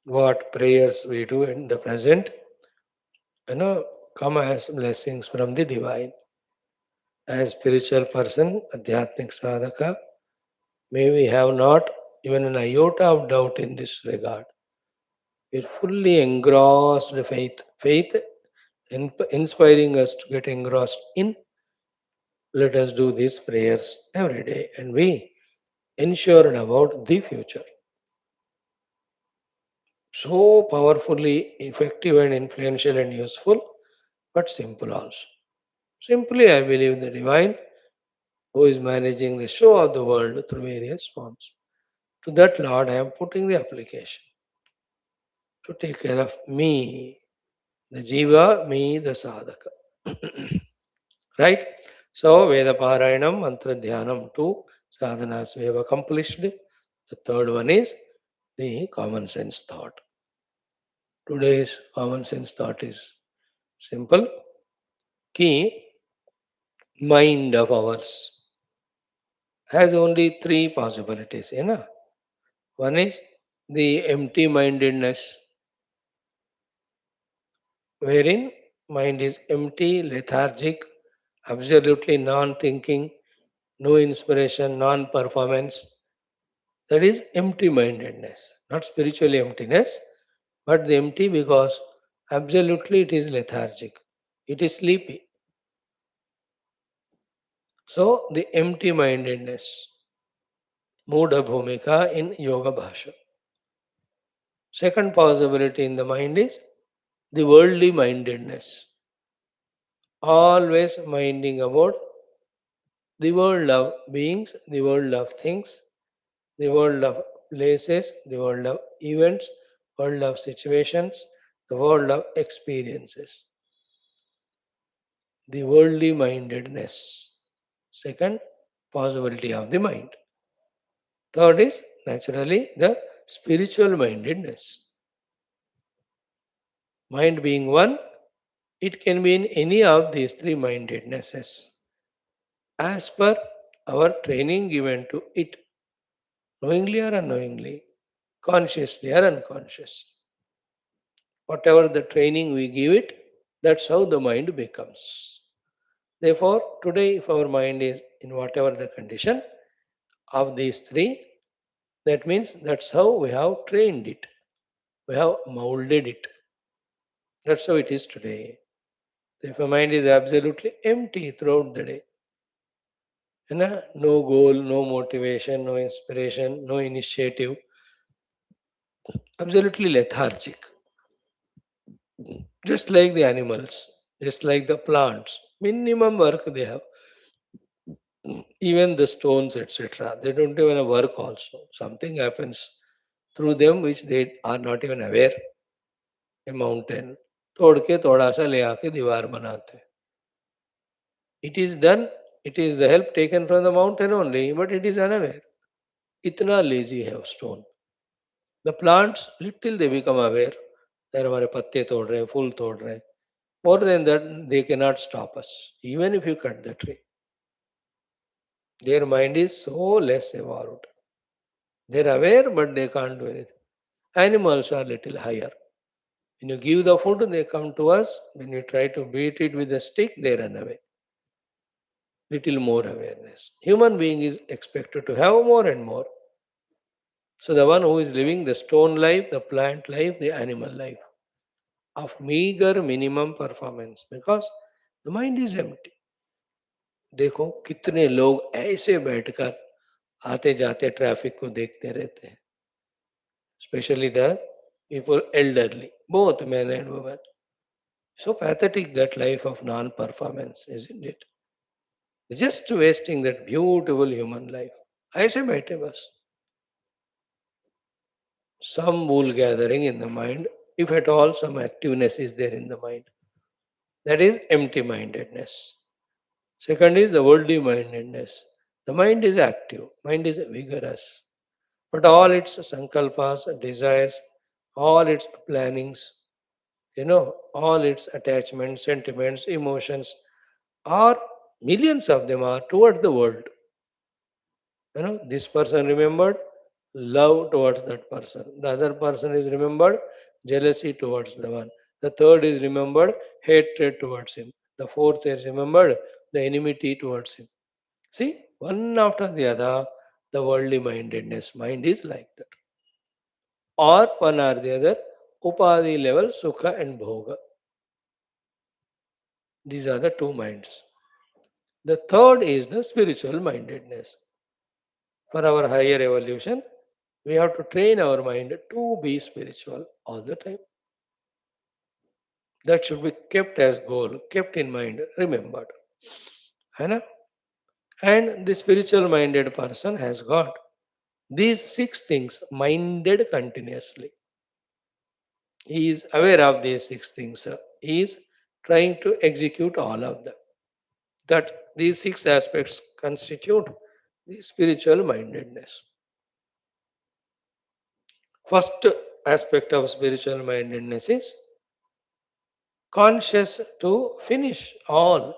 Speaker 1: What prayers we do in the present, come as blessings from the divine. As spiritual person, Adhyatmic Sadhaka, may we have not even an iota of doubt in this regard. We're fully engrossed faith inspiring us to get engrossed in. Let us do these prayers every day and be ensured about the future. So powerfully effective and influential and useful, but simple also. Simply, I believe the divine who is managing the show of the world through various forms. To that Lord, I am putting the application to take care of me, the Jiva, me, the Sadhaka. Right? So, Veda Parayanam, Mantra Dhyanam, two sadhanas we have accomplished. The third one is the common sense thought. Today's common sense thought is simple. Key mind of ours has only three possibilities. You know? One is the empty mindedness, wherein mind is empty, lethargic, absolutely non thinking, no inspiration, non performance. That is empty mindedness, not spiritual emptiness, but the empty because absolutely it is lethargic, it is sleepy. So, the empty mindedness, Mudha Bhumika in Yoga Bhasha. Second possibility in the mind is the worldly mindedness, always minding about the world of beings, the world of things, the world of places, the world of events, world of situations, the world of experiences. The worldly mindedness. Second possibility of the mind. Third is naturally the spiritual mindedness. Mind being one, it can be in any of these three mindednesses as per our training given to it, knowingly or unknowingly, consciously or unconsciously. Whatever the training we give it, that's how the mind becomes. Therefore, today, if our mind is in whatever the condition of these three, that means that's how we have trained it, we have molded it. That's how it is today. So if a mind is absolutely empty throughout the day, no goal, no motivation, no inspiration, no initiative, absolutely lethargic, just like the animals, just like the plants, minimum work they have. Even the stones, etc., they don't even work also. Something happens through them which they are not even aware. A mountain तोड़ के थोड़ा सा ले आके दीवार बनाते हैं. It is done, it is the help taken from the mountain only, but it is unaware. इतना lazy है stone. The plants, little they become aware. यार हमारे पत्ते तोड़ रहे हैं, फूल तोड़ रहे हैं. More than that, they cannot stop us, even if you cut the tree. Their mind is so less evolved. They're aware, but they can't do anything. Animals are little higher. When you give the food, they come to us. When you try to beat it with a stick, they run away. Little more awareness. Human being is expected to have more and more. So the one who is living the stone life, the plant life, the animal life of meager minimum performance because the mind is empty. देखो कितने लोग ऐसे बैठकर आते जाते traffic को देखते रहते हैं, especially the people elderly, both men and women. So pathetic that life of non-performance, isn't it? Just wasting that beautiful human life. ऐसे बैठे बस. Some wool gathering in the mind, if at all some activeness is there in the mind. That is empty mindedness. Second is the worldly mindedness. The mind is active, mind is vigorous, but all its sankalpas, desires, all its plannings, all its attachments, sentiments, emotions are millions of them are towards the world. This person remembered love towards that person. The other person is remembered jealousy towards the one. The third is remembered hatred towards him. The fourth is remembered the enmity towards him. See, one after the other, the worldly mindedness mind is like that. Or one or the other, upadi level, sukha and bhoga. These are the two minds. The third is the spiritual mindedness. For our higher evolution, we have to train our mind to be spiritual all the time. That should be kept as goal, kept in mind, remembered. है ना? And the spiritual minded person has got these six things minded continuously. He is aware of these six things. He is trying to execute all of them. That these six aspects constitute the spiritual mindedness. First aspect of spiritual mindedness is conscious to finish all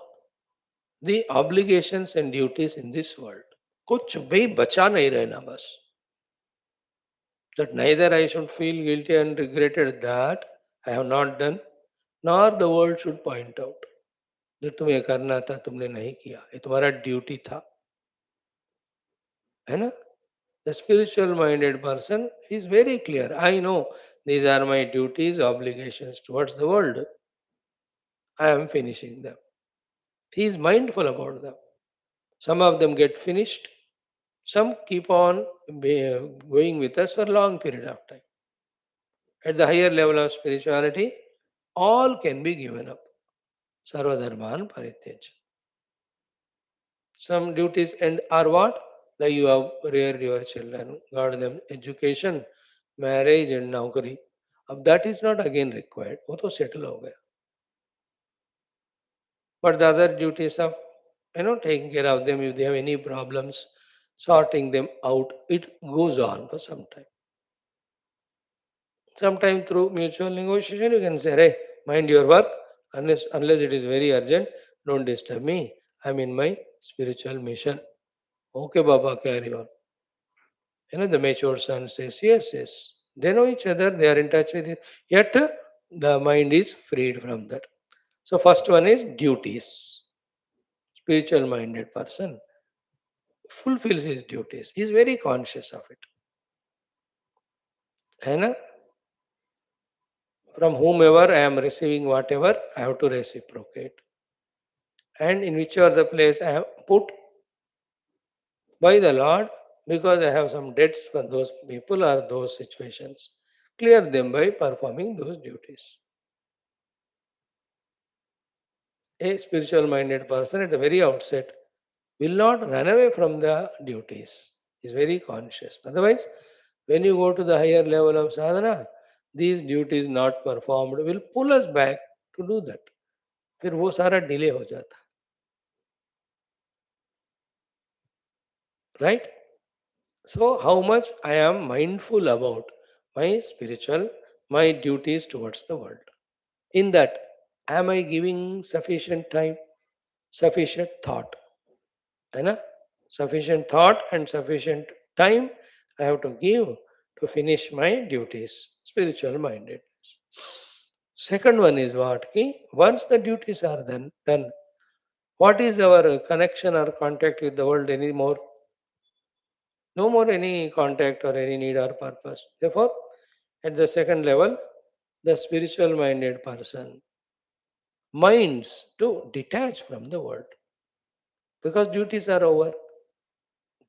Speaker 1: the obligations and duties in this world. कुछ भी बचा नहीं रहना बस. That neither I should feel guilty and regretted that I have not done, nor the world should point out. जो तुम्हें करना था तुमने नहीं किया, ये तुम्हारा ड्यूटी था, है ना? The spiritual minded person is very clear. I know these are my duties, obligations towards the world. I am finishing them. He is mindful about them. Some of them get finished. Some keep on going with us for a long period of time. At the higher level of spirituality, all can be given up. Sarvadharman parityaj. Some duties and are what? Like you have reared your children, got them education, marriage and naukari. अब that is not again required. वो तो settle हो गया. But the other duties of taking care of them if they have any problems, sorting them out, it goes on for some time. Sometime through mutual negotiation, you can say, hey, mind your work, unless it is very urgent, don't disturb me. I'm in my spiritual mission. Okay, Baba, carry on. The mature son says, yes, yes. They know each other, they are in touch with it. Yet, the mind is freed from that. So, first one is duties. Spiritual minded person fulfills his duties. He is very conscious of it. है ना? From whomever I am receiving whatever, I have to reciprocate. And in whichever the place I have put by the Lord, because I have some debts for those people or those situations, clear them by performing those duties. A spiritual minded person at the very outset will not run away from the duties. He is very conscious. Otherwise, when you go to the higher level of sadhana, these duties not performed will pull us back to do that. फिर वो सारा delay हो जाता, right? So how much I am mindful about my spiritual, my duties towards the world. In that, am I giving sufficient time, sufficient thought? है ना? Sufficient thought and sufficient time I have to give to finish my duties, spiritual mindedness. Second one is what? Ki, once the duties are done, what is our connection or contact with the world anymore? No more any contact or any need or purpose. Therefore, at the second level, the spiritual minded person minds to detach from the world because duties are over.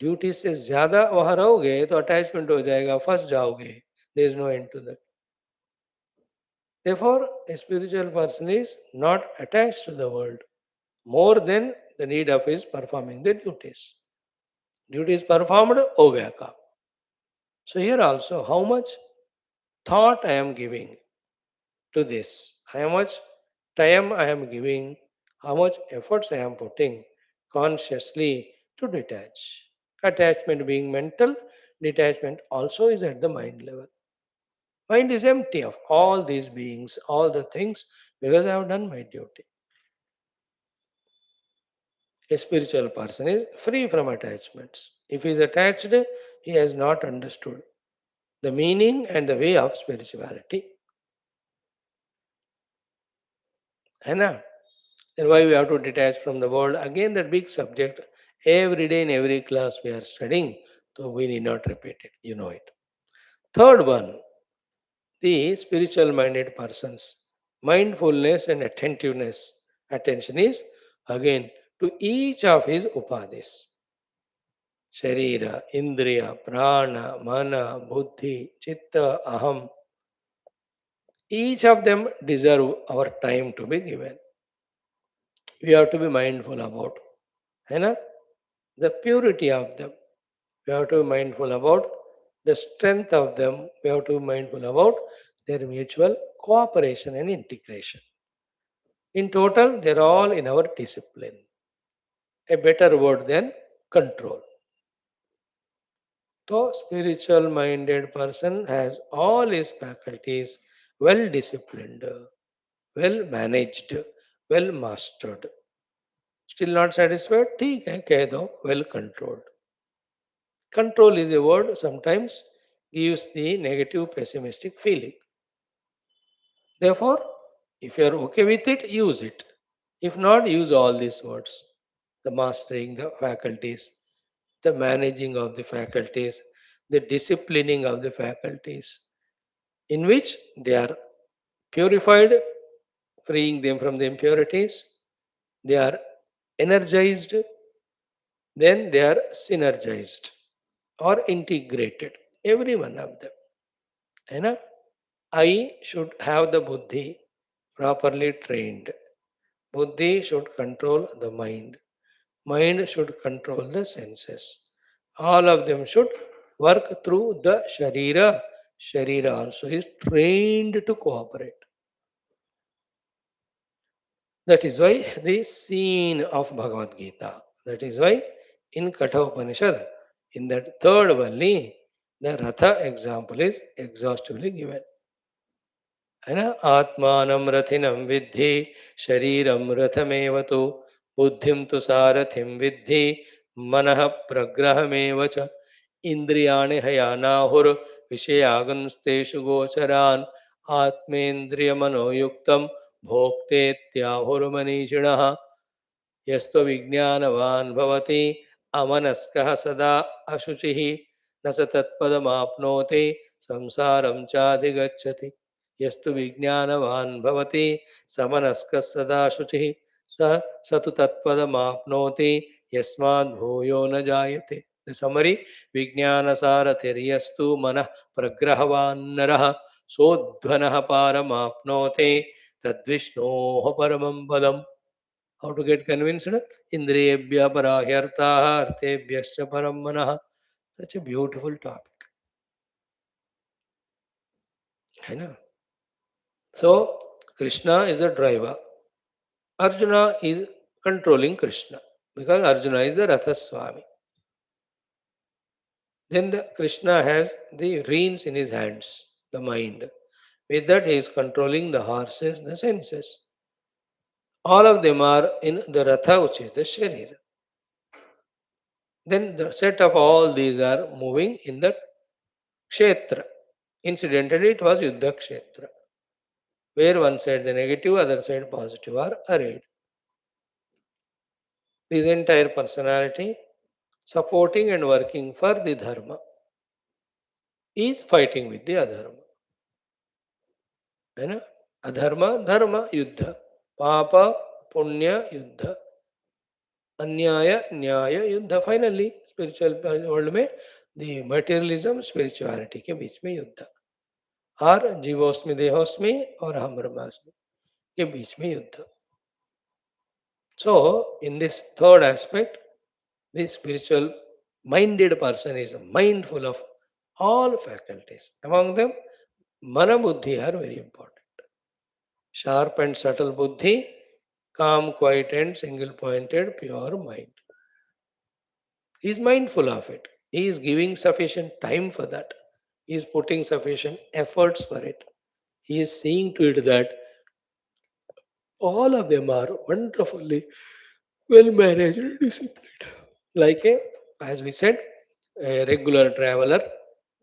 Speaker 1: Duty से ज्यादा वहां रहोगे तो attachment हो जाएगा, फंस जाओगे. There is no end to that. Therefore, a spiritual person is not attached to the world more than the need of his performing the duties. Duties performed, हो गया काम. So here also, how much thought I am giving to this? How much time I am giving, how much efforts I am putting consciously to detach. Attachment being mental, detachment also is at the mind level. Mind is empty of all these beings, all the things, because I have done my duty. A spiritual person is free from attachments. If he is attached, he has not understood the meaning and the way of spirituality. है ना? Then why we have to detach from the world? Again, that big subject. Every day in every class we are studying, so we need not repeat it. You know it. Third one, the spiritual minded persons. Mindfulness and attentiveness. Attention is again to each of his upadhis. Sharira, Indriya, Prana, Mana, Buddhi, Chitta, Aham. Each of them deserve our time to be given. We have to be mindful about. है ना? The purity of them. We have to be mindful about the strength of them. We have to be mindful about their mutual cooperation and integration. In total, they're all in our discipline. A better word than control. So, spiritual minded person has all his faculties well disciplined, well managed, well mastered. Still not satisfied? ठीक है कह दो well controlled. Control is a word sometimes gives the negative pessimistic feeling. Therefore, if you are okay with it, use it. If not, use all these words. The mastering the faculties, the managing of the faculties, the disciplining of the faculties, in which they are purified, freeing them from the impurities, they are energized, then they are synergized or integrated. Every one of them. है ना? I should have the buddhi properly trained. Buddhi should control the mind. Mind should control the senses. All of them should work through the sharira. Sharira also is trained to cooperate. That is why the scene of Bhagavad Gita. That is why in Katha Upanishad, in that third Valli, the Ratha example is exhaustively given. है ना आत्मानं रथिनं विद्धि शरीरं रथमेव तु बुद्धिं तु सारथिं विद्धि मनः प्रग्रहमेव च इन्द्रियाणि हयानाहुर् विषयागंस्तेषु गोचरान् आत्मेन्द्रियमनोयुक्तं भोक्तेत्याहुर्मनीषिणः यस्त्वविज्ञानवान् भवति अमनस्कः सदा अशुचिः न स तत्पदमाप्नोति संसारं चाधिगच्छति यस्तु विज्ञानवान् भवति समनस्कः सदा शुचिः स तु तत्पदमाप्नोति यस्माद् भूयो न जायते. The summary, विज्ञानसारथिर्यस्तु मनः प्रग्रहवान् नरः सोऽध्वनः पारमाप्नोति तद्विष्णोः परमं पदम्. How to get convinced? Indriyebhya parahyartaha artebhyascha param manah. Such a beautiful topic. है ना? So, Krishna is the driver. Arjuna is controlling Krishna because Arjuna is the Ratha Swami. Then Krishna has the reins in his hands, the mind. With that, he is controlling the horses, the senses. All of them are in the Ratha, which is the Sharira. Then the set of all these are moving in the Kshetra. Incidentally, it was Yuddha Kshetra, where one side the negative, other side positive are arrayed. This entire personality supporting and working for the dharma is fighting with the adharma. है ना? अधर्म धर्म युद्ध, पाप पुण्य युद्ध, अन्याय न्याय युद्ध. फाइनली स्पिरिचुअल वर्ल्ड में द मटेरियलिज्म स्पिरिचुअलिटी के बीच में युद्ध, और जीवोस्मि देहोस्मि और हम ब्रह्मास्मि के बीच में युद्ध. So, in this third aspect, the spiritual minded person is mindful of all faculties. Among them, mana buddhi are very important. sharp and subtle buddhi, calm, quiet and single pointed pure mind. He is mindful of it. He is giving sufficient time for that. He is putting sufficient efforts for it. He is seeing to it that all of them are wonderfully well managed and disciplined. Like as we said, a regular traveler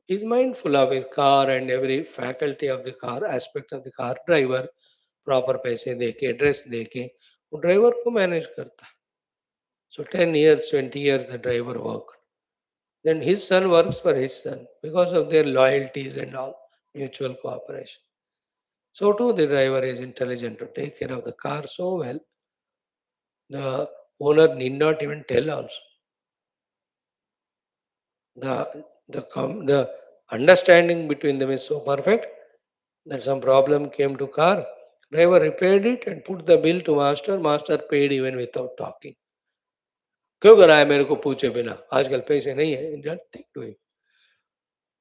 Speaker 1: is mindful of his car and every faculty of the car, aspect of the car. Driver proper पैसे देके dress देके वो driver को manage करता है. So 10 years, 20 years the driver worked. Then his son works for his son because of their loyalties and all, mutual cooperation. So too the driver is intelligent to take care of the car so well. The owner need not even tell also. The understanding between them is so perfect that some problem came to car. Driver repaired it and put the bill to master. Master paid even without talking. क्यों कराया मेरे को पूछे बिना आजकल पैसे नहीं है nothing doing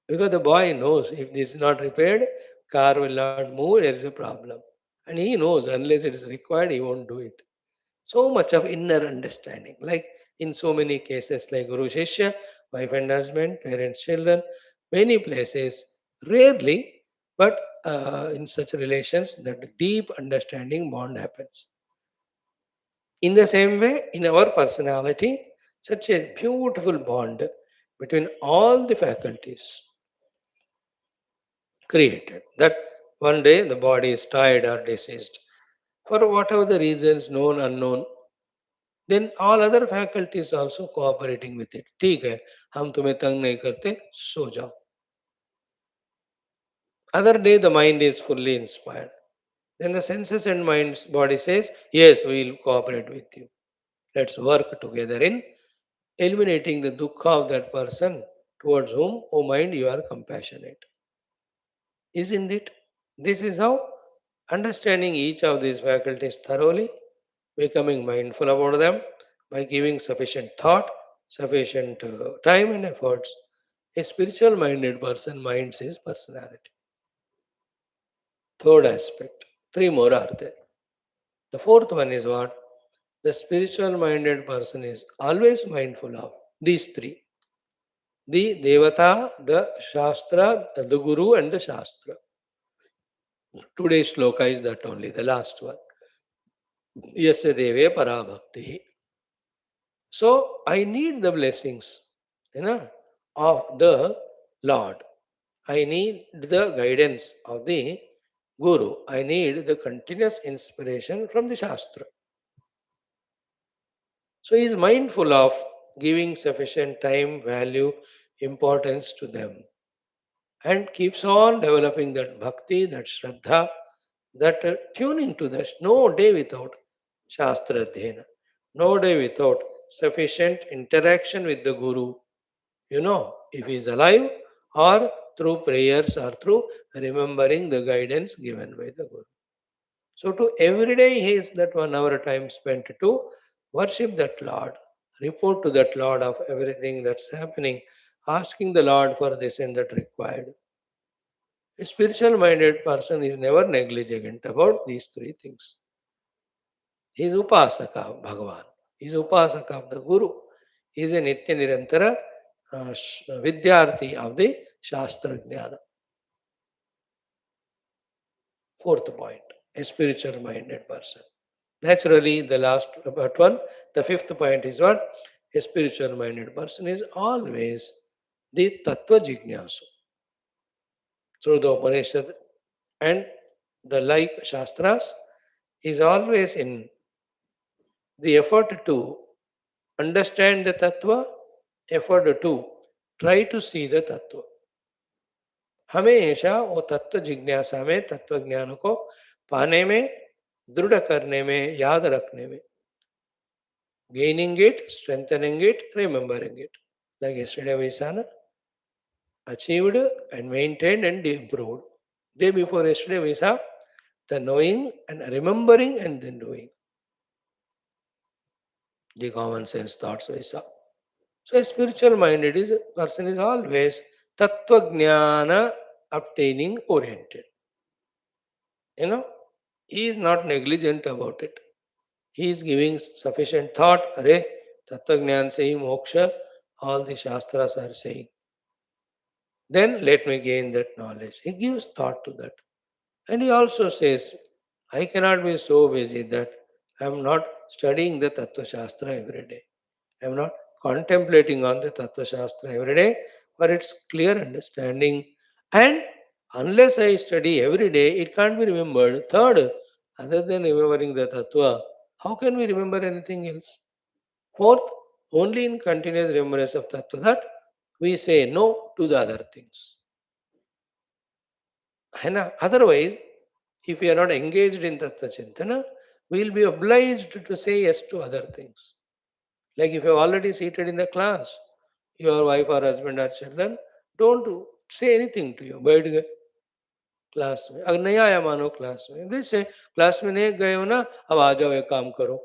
Speaker 1: because the boy knows if this is not repaired car will not move there is a problem and he knows unless it is required he won't do it. So much of inner understanding like in so many cases like guru shishya, wife and husband, parents children, many places rarely but in such relations that deep understanding bond happens. In the same way, in our personality, such a beautiful bond between all the faculties created that one day the body is tired or diseased for whatever the reasons known unknown, then all other faculties also cooperating with it. ठीक है, हम तुम्हें तंग नहीं करते, सो जाओ. Other day the mind is fully inspired. Then the senses and mind's body says, yes, we will cooperate with you. Let's work together in eliminating the dukkha of that person towards whom, O mind, you are compassionate. Isn't it? This is how understanding each of these faculties thoroughly, becoming mindful about them by giving sufficient thought, sufficient time and efforts. A spiritual minded person minds his personality. Third aspect. Three more are there. The fourth one is what? The spiritual minded person is always mindful of these three: the Devata, the Shastra, the Guru, and the Shastra. Today's shloka is that only, the last one. Yasya Deve Parabhakti. So I need the blessings, of the Lord. I need the guidance of the Guru. I need the continuous inspiration from the Shastra. So he is mindful of giving sufficient time, value, importance to them and keeps on developing that bhakti, that shraddha, that tuning to this. No day without Shastra Dhyana, no day without sufficient interaction with the Guru. If he is alive or through prayers or through remembering the guidance given by the Guru. So, to every day he is that 1 hour time spent to worship that Lord, report to that Lord of everything that's happening, asking the Lord for this and that required. A spiritual minded person is never negligent about these three things. He is Upasaka of Bhagavan. He is Upasaka of the Guru. He is a Nitya Nirantara Vidyarthi of the Shastra Jnana. Fourth point, a spiritual minded person. Naturally, the last but one, the fifth point is what? A spiritual minded person is always the Tattva Jignasu. Through the Upanishad and the like Shastras, is always in the effort to understand the tattva, effort to try to see the tattva. हमेशा वो तत्व जिज्ञासा में तत्व ज्ञान को पाने में, दृढ़ करने में, याद रखने में, gaining it, strengthening it, remembering it. Like yesterday we saw, achieved and maintained and improved. Day before yesterday we saw the knowing and remembering and then doing. The common sense thoughts we saw. So a spiritual minded person is always tattva jnana obtaining oriented. You know, He is not negligent about it. He is giving sufficient thought. Array, Tattva se hi moksha, all the Shastras are saying. Then let me gain that knowledge. He gives thought to that. And he also says, I cannot be so busy that I am not studying the Tattva Shastra every day. I am not contemplating on the Tattva Shastra every day for its clear understanding. And unless I study every day, it can't be remembered. Third, other than remembering the Tattva, how can we remember anything else? Fourth, only in continuous remembrance of Tattva that we say no to the other things. And otherwise, if we are not engaged in Tattva Chintana, we will be obliged to say yes to other things. Like if you are already seated in the class, your wife or husband or children, don't say anything to you. बैठ गए class में अगर नहीं आया मानो class में जैसे class में नहीं गए हो ना अब आ जाओ एक काम करो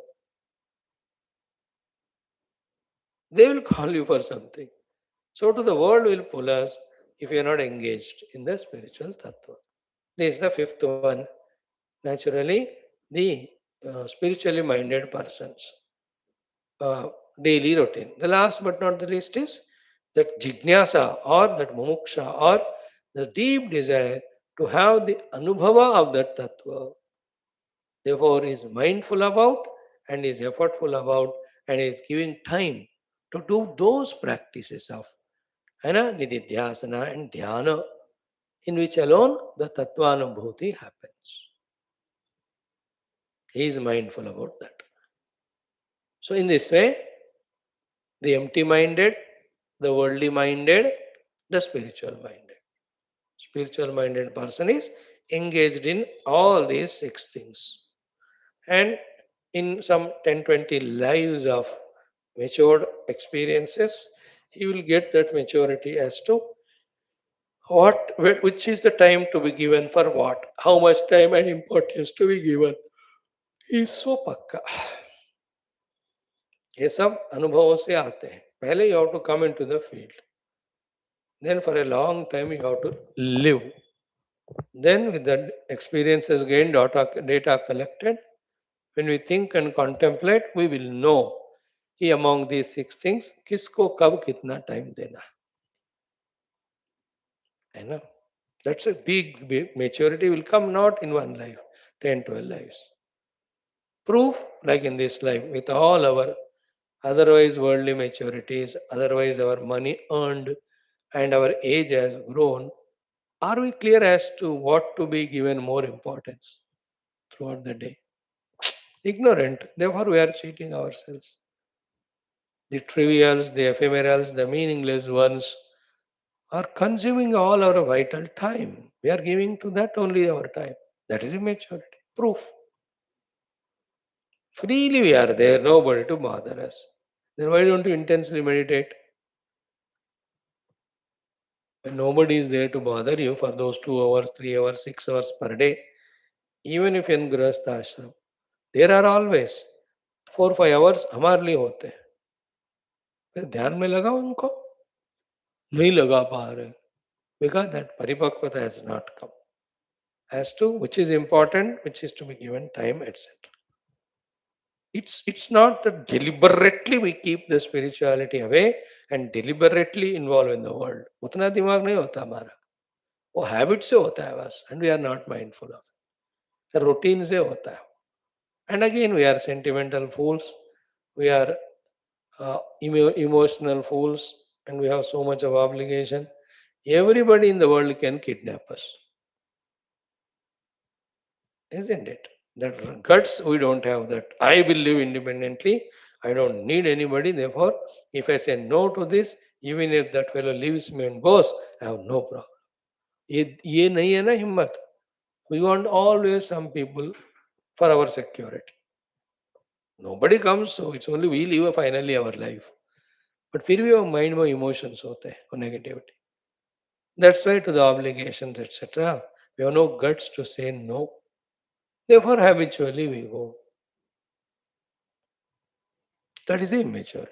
Speaker 1: they will call you for something. So to the world will pull us if we are not engaged in the spiritual tattva. This is the fifth one. Naturally, the spiritually minded persons uh, daily routine. The last but not the least is that jijnasa or that mumuksha or the deep desire to have the anubhava of that tattva. Therefore, he is mindful about and is effortful about and is giving time to do those practices of nididhyasana and dhyana in which alone the tattvanubhuti happens. He is mindful about that. So, in this way, the empty minded, the worldly minded, the spiritual minded. Spiritual minded person is engaged in all these six things. And in some 10-20 lives of matured experiences, he will get that maturity as to which is the time to be given for what, how much time and importance to be given. He is so पक्का ये सब अनुभवों से आते हैं पहले you have to come into the field. Then for a long time you have to live. Then with the experiences gained, data collected, when we think and contemplate, we will know कि among these six things किसको कब कितना time देना है ना. That's a big maturity will come not in one life, 10, 12 lives. Proof like in this life with all our otherwise worldly maturities, otherwise our money earned and our age has grown. Are we clear as to what to be given more importance throughout the day? Ignorant. Therefore, we are cheating ourselves. The trivials, the ephemerals, the meaningless ones are consuming all our vital time. We are giving to that only our time. That is immaturity. Proof. Freely we are there, nobody to bother us. Then why don't you intensely meditate? When nobody is there to bother you for those 2 hours, 3 hours, 6 hours per day, even if in Grahastha ashram, there are always 4-5 hours हमारे लिए होते हैं. फिर ध्यान में लगा उनको नहीं लगा पा रहे because that paripakvata has not come as to which is important, which is to be given time, etc. It's not that deliberately we keep the spirituality away and deliberately involve in the world. उतना दिमाग नहीं होता हमारा. वो habit से होता है बस and we are not mindful of it. The routine से होता है. And again we are sentimental fools. We are emotional fools and we have so much of obligation. Everybody in the world can kidnap us. Isn't it? That guts we don't have that. I will live independently. I don't need anybody. Therefore, if I say no to this, even if that fellow leaves me and goes, I have no problem. ये नहीं है ना हिम्मत. We want always some people for our security. Nobody comes, so it's only we live finally our life. But फिर भी वो mind में emotions होते हैं और negativity. That's why to the obligations, etc., we have no guts to say no. Therefore, habitually we go. That is the immaturity.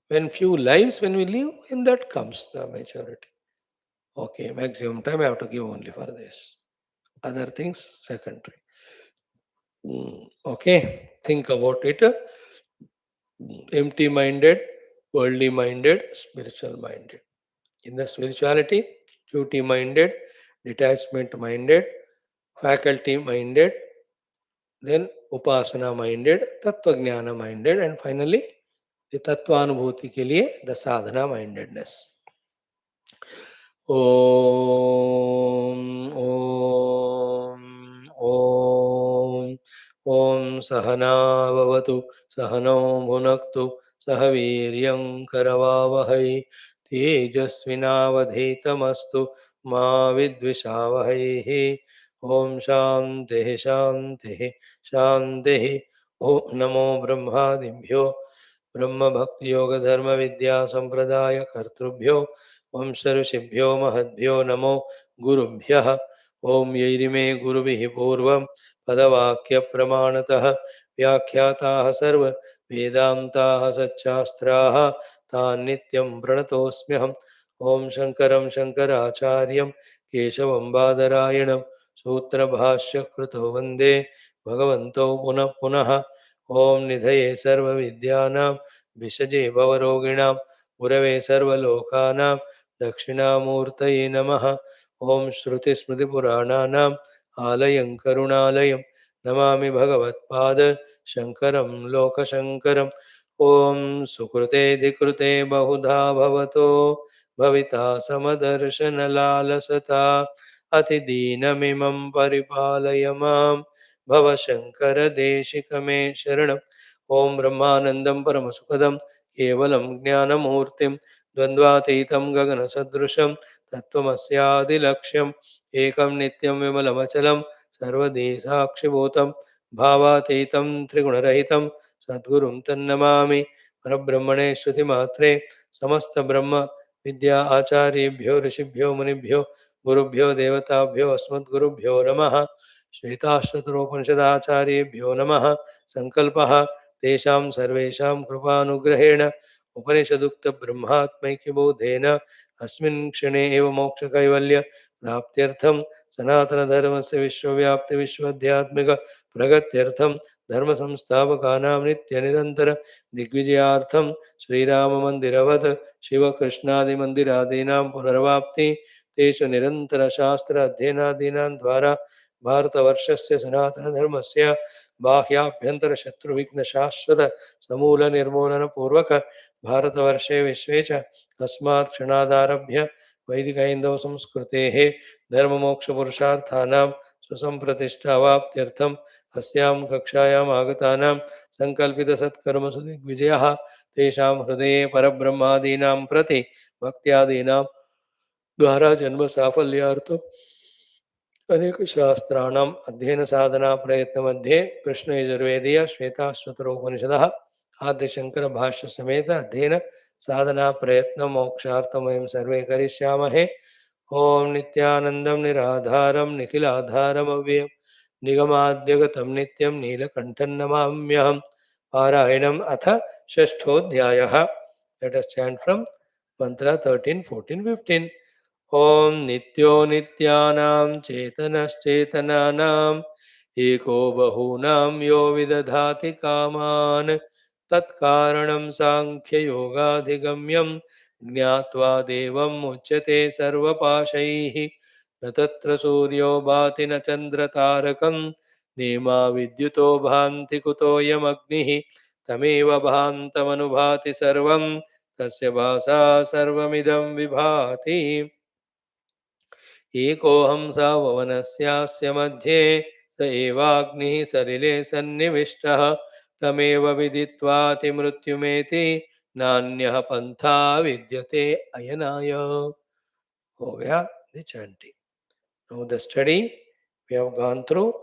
Speaker 1: When few lives, when we live, in that comes the maturity. Okay, maximum time I have to give only for this. Other things, secondary. Okay, think about it. Empty minded, worldly minded, spiritual minded. In the spirituality, duty minded, detachment minded, faculty minded, then upasana minded, tattva minded, and finally the तत्वानुभूति के लिए the sadhana mindedness. ॐ ॐ ॐ ॐ सहनाववतु सहनौ भुनक्तु सह वीर्यं करवावहै तेजस्विनावधीतमस्तु मा विद्विषावहैः ॐ शान्तिः शान्तिः शान्तिः ॐ नमो ब्रह्मादिभ्यो ब्रह्मभक्तियोगधर्मविद्यासम्प्रदायकर्तृभ्यो वंश ऋषिभ्यो महद्भ्यो नमो गुरुभ्यः ओम यैरिमे गुरुभिः पूर्वं पदवाक्यप्रमाणतः व्याख्याताः सर्व वेदान्ताः सच्चास्त्राः तान् नित्यं प्रणतोऽस्म्यहम् ओम शङ्करं शङ्कराचार्यं केशवं बादरायणं सूत्रभाष्यकृतो वन्दे भगवन्तौ पुनः पुनः ओम निधये सर्वविद्यानां विषजे भवरोगिणां गुरवे सर्वलोकानां दक्षिणामूर्तये नमः ओम श्रुतिस्मृतिपुराणानाम् आलयं करुणालयं नमामि भगवत्पाद शङ्करं लोकशङ्करम् ॐ सुकृतेऽधिकृते बहुधा भवतो भविता समदर्शनलालसता अतिदीनमिमं परिपालय मां भवशङ्करदेशिकमे शरणम् ॐ ब्रह्मानन्दं परमसुखदं केवलं ज्ञानमूर्तिं द्वन्द्वातीतं गगनसदृशं तत्त्वमस्यादिलक्ष्यम् एकं नित्यं विमलमचलं सर्वදී साक्षिभूतं भावातीतं त्रिगुणरहितं सद्गुरुं तन्नमामि परब्रह्मणे श्रुतिमात्रे समस्तब्रह्म विद्या आचार्येभ्यो ऋषिभ्यो मुनिभ्यो गुरुभ्यो देवताभ्यो अस्मद्गुरुभ्यो नमः श्वेताश्वतरोपनिषदाचार्येभ्यो नमः सङ्कल्पः तेषां सर्वेषां कृपानुग्रहेण उपनिषदुक्तब्रह्मात्मैक्यबोधेन अस्मिन् क्षणे एव मोक्षकैवल्य प्राप्त्यर्थं सनातनधर्मस्य विश्वव्याप्तिविश्वध्यात्मिक प्रगत्यर्थं धर्मसंस्थापकानां नित्यनिरन्तर दिग्विजयार्थं श्रीराममन्दिरवत् शिवकृष्णादिमन्दिरादीनां पुनर्वाप्ति तेषु निरन्तरशास्त्र अध्ययनादीनां द्वारा भारतवर्षस्य सनातनधर्मस्य बाह्याभ्यन्तरशत्रुविघ्नशाश्वत समूलनिर्मूलनपूर्वक भारतवर्षे विश्वे च अस्मात् क्षणादारभ्य वैदिकैन्दवसंस्कृतेः धर्ममोक्षपुरुषार्थानां सुसम्प्रतिष्ठावाप्त्यर्थम् अस्यां कक्षायाम् आगतानां सङ्कल्पितसत्कर्मसु दिग्विजयः तेषां हृदये परब्रह्मादीनां प्रति भक्त्यादीनां द्वारा जन्मसाफल्यार्थम् अनेक शास्त्राणाम् अध्ययन साधना प्रयत्न मध्ये कृष्ण यजुर्वेदीय श्वेताश्वतरोपनिषदः आद्यशंकर भाष्य समेत अध्ययन साधना प्रयत्न मोक्षार्थं वयं सर्वे करिष्यामहे ओम नित्यानन्दं निराधारं निखिलाधारम् अव्ययं निगमाद्यगतं नित्यं नीलकण्ठं नमाम्यहम् पारायणम् अथ षष्ठोऽध्यायः लेट अस चैंट फ्रॉम मंत्र 13 14 15 ओम नित्यो नित्यानां चेतनश्चेतनानाम् एको बहूनां यो विदधाति कामान् तत्कारणं साङ्ख्ययोगाधिगम्यं ज्ञात्वा देवम् उच्यते सर्वपाशैः न तत्र सूर्यो भाति न चन्द्रतारकं नेमा विद्युतो भान्ति कुतोऽयमग्निः तमेव भान्तमनुभाति सर्वं तस्य भासा सर्वमिदं विभाति एकोऽहं साववनस्यास्य मध्ये स एवाग्निः सलिले सन्निविष्टः तमेव विदित्वातिमृत्युमेति नान्यः पंथा विद्यते अयनाय हो गया the chanting. Now the study, we have gone through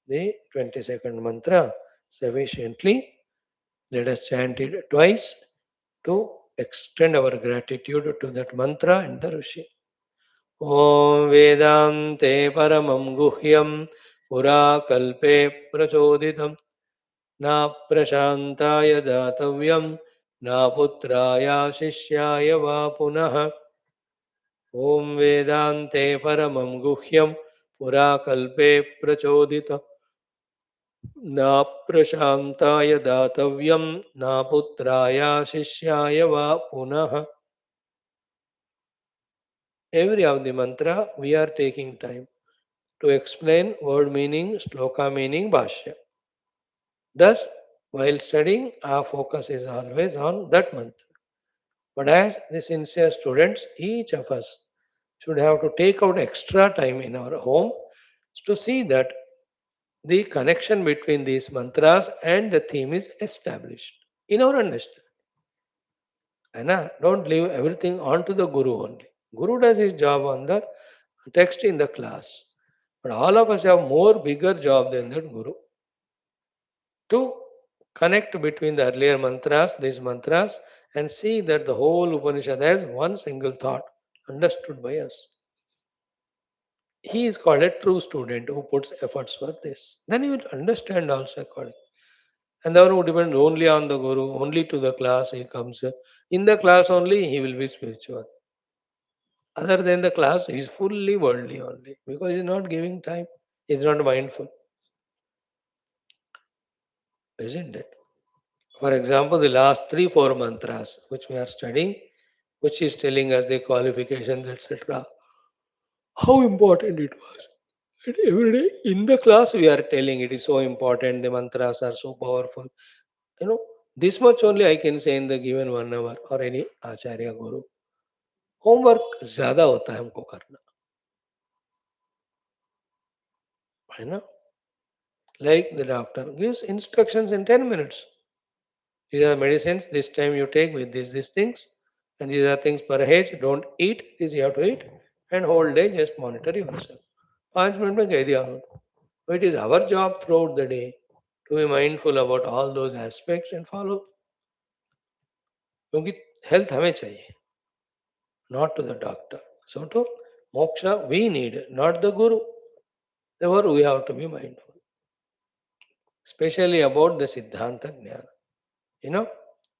Speaker 1: the 22nd mantra sufficiently. Let us chant it twice to extend our gratitude to that mantra and the Rishi. ॐ वेदान्ते परमं गुह्यं पुराकल्पे प्रचोदितं न प्रशान्ताय दातव्यं न पुत्राय शिष्याय वा पुनः ॐ वेदान्ते परमं गुह्यं पुराकल्पे प्रचोदितं ना प्रशान्ताय दातव्यं ना पुत्राय शिष्याय वा पुनः. Every of the mantra we are taking time to explain word meaning, shloka meaning, bhashya. Thus, while studying, our focus is always on that mantra. But as the sincere students, each of us should have to take out extra time in our home to see that the connection between these mantras and the theme is established in our understanding. And don't leave everything onto the Guru only. Guru does his job on the text in the class. But all of us have more bigger job than that Guru to connect between the earlier mantras, these mantras, and see that the whole Upanishad has one single thought understood by us. He is called a true student who puts efforts for this. Then he will understand also accordingly. And the one who depends only on the Guru, only to the class, he comes. In the class only, he will be spiritual. Other than the class, he is fully worldly only because he is not giving time. He is not mindful, isn't it? For example, the last three, four mantras which we are studying, which is telling us the qualifications, etc., how important it was. And every day in the class, we are telling it is so important, the mantras are so powerful. You know, this much only I can say in the given 1 hour or any acharya guru. Homework ज्यादा होता है हमको करना, है ना? Like the doctor gives instructions in 10 minutes. These are medicines, this time you take with these things, and these are things perhej, don't eat, this you have to eat, and whole day just monitor yourself. 5 minute में कह दिया उन्होंने. So it is our job throughout the day to be mindful about all those aspects and follow. क्योंकि health हमें चाहिए, not to the doctor. So to moksha we need, not the guru. Therefore we have to be mindful, especially about the Siddhanta Jnana. You know,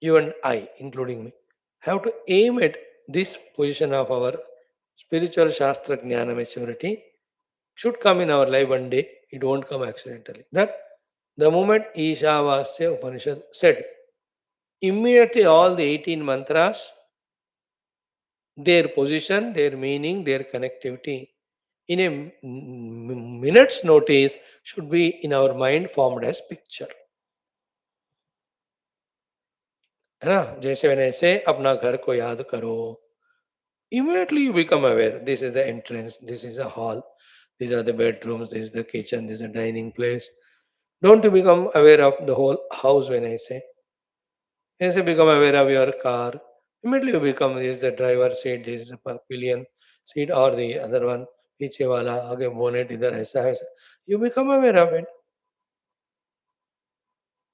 Speaker 1: you and I, including me, have to aim at this position of our spiritual Shastra Jnana maturity should come in our life one day. It won't come accidentally. That the moment Ishavasya Upanishad said, immediately all the 18 mantras, their position, their meaning, their connectivity, in a minute's notice should be in our mind formed as picture. है ना? जैसे मैंने ऐसे अपना घर को याद करो, immediately you become aware. This is the entrance, this is the hall, these are the bedrooms, this is the kitchen, this is the dining place. Don't you become aware of the whole house when I say? Yes, you become aware of your car. Immediately you become this is the driver seat, this is the pillion seat, or the other one, पीछे वाला, आगे bonnet इधर ऐसा है. You become aware of it,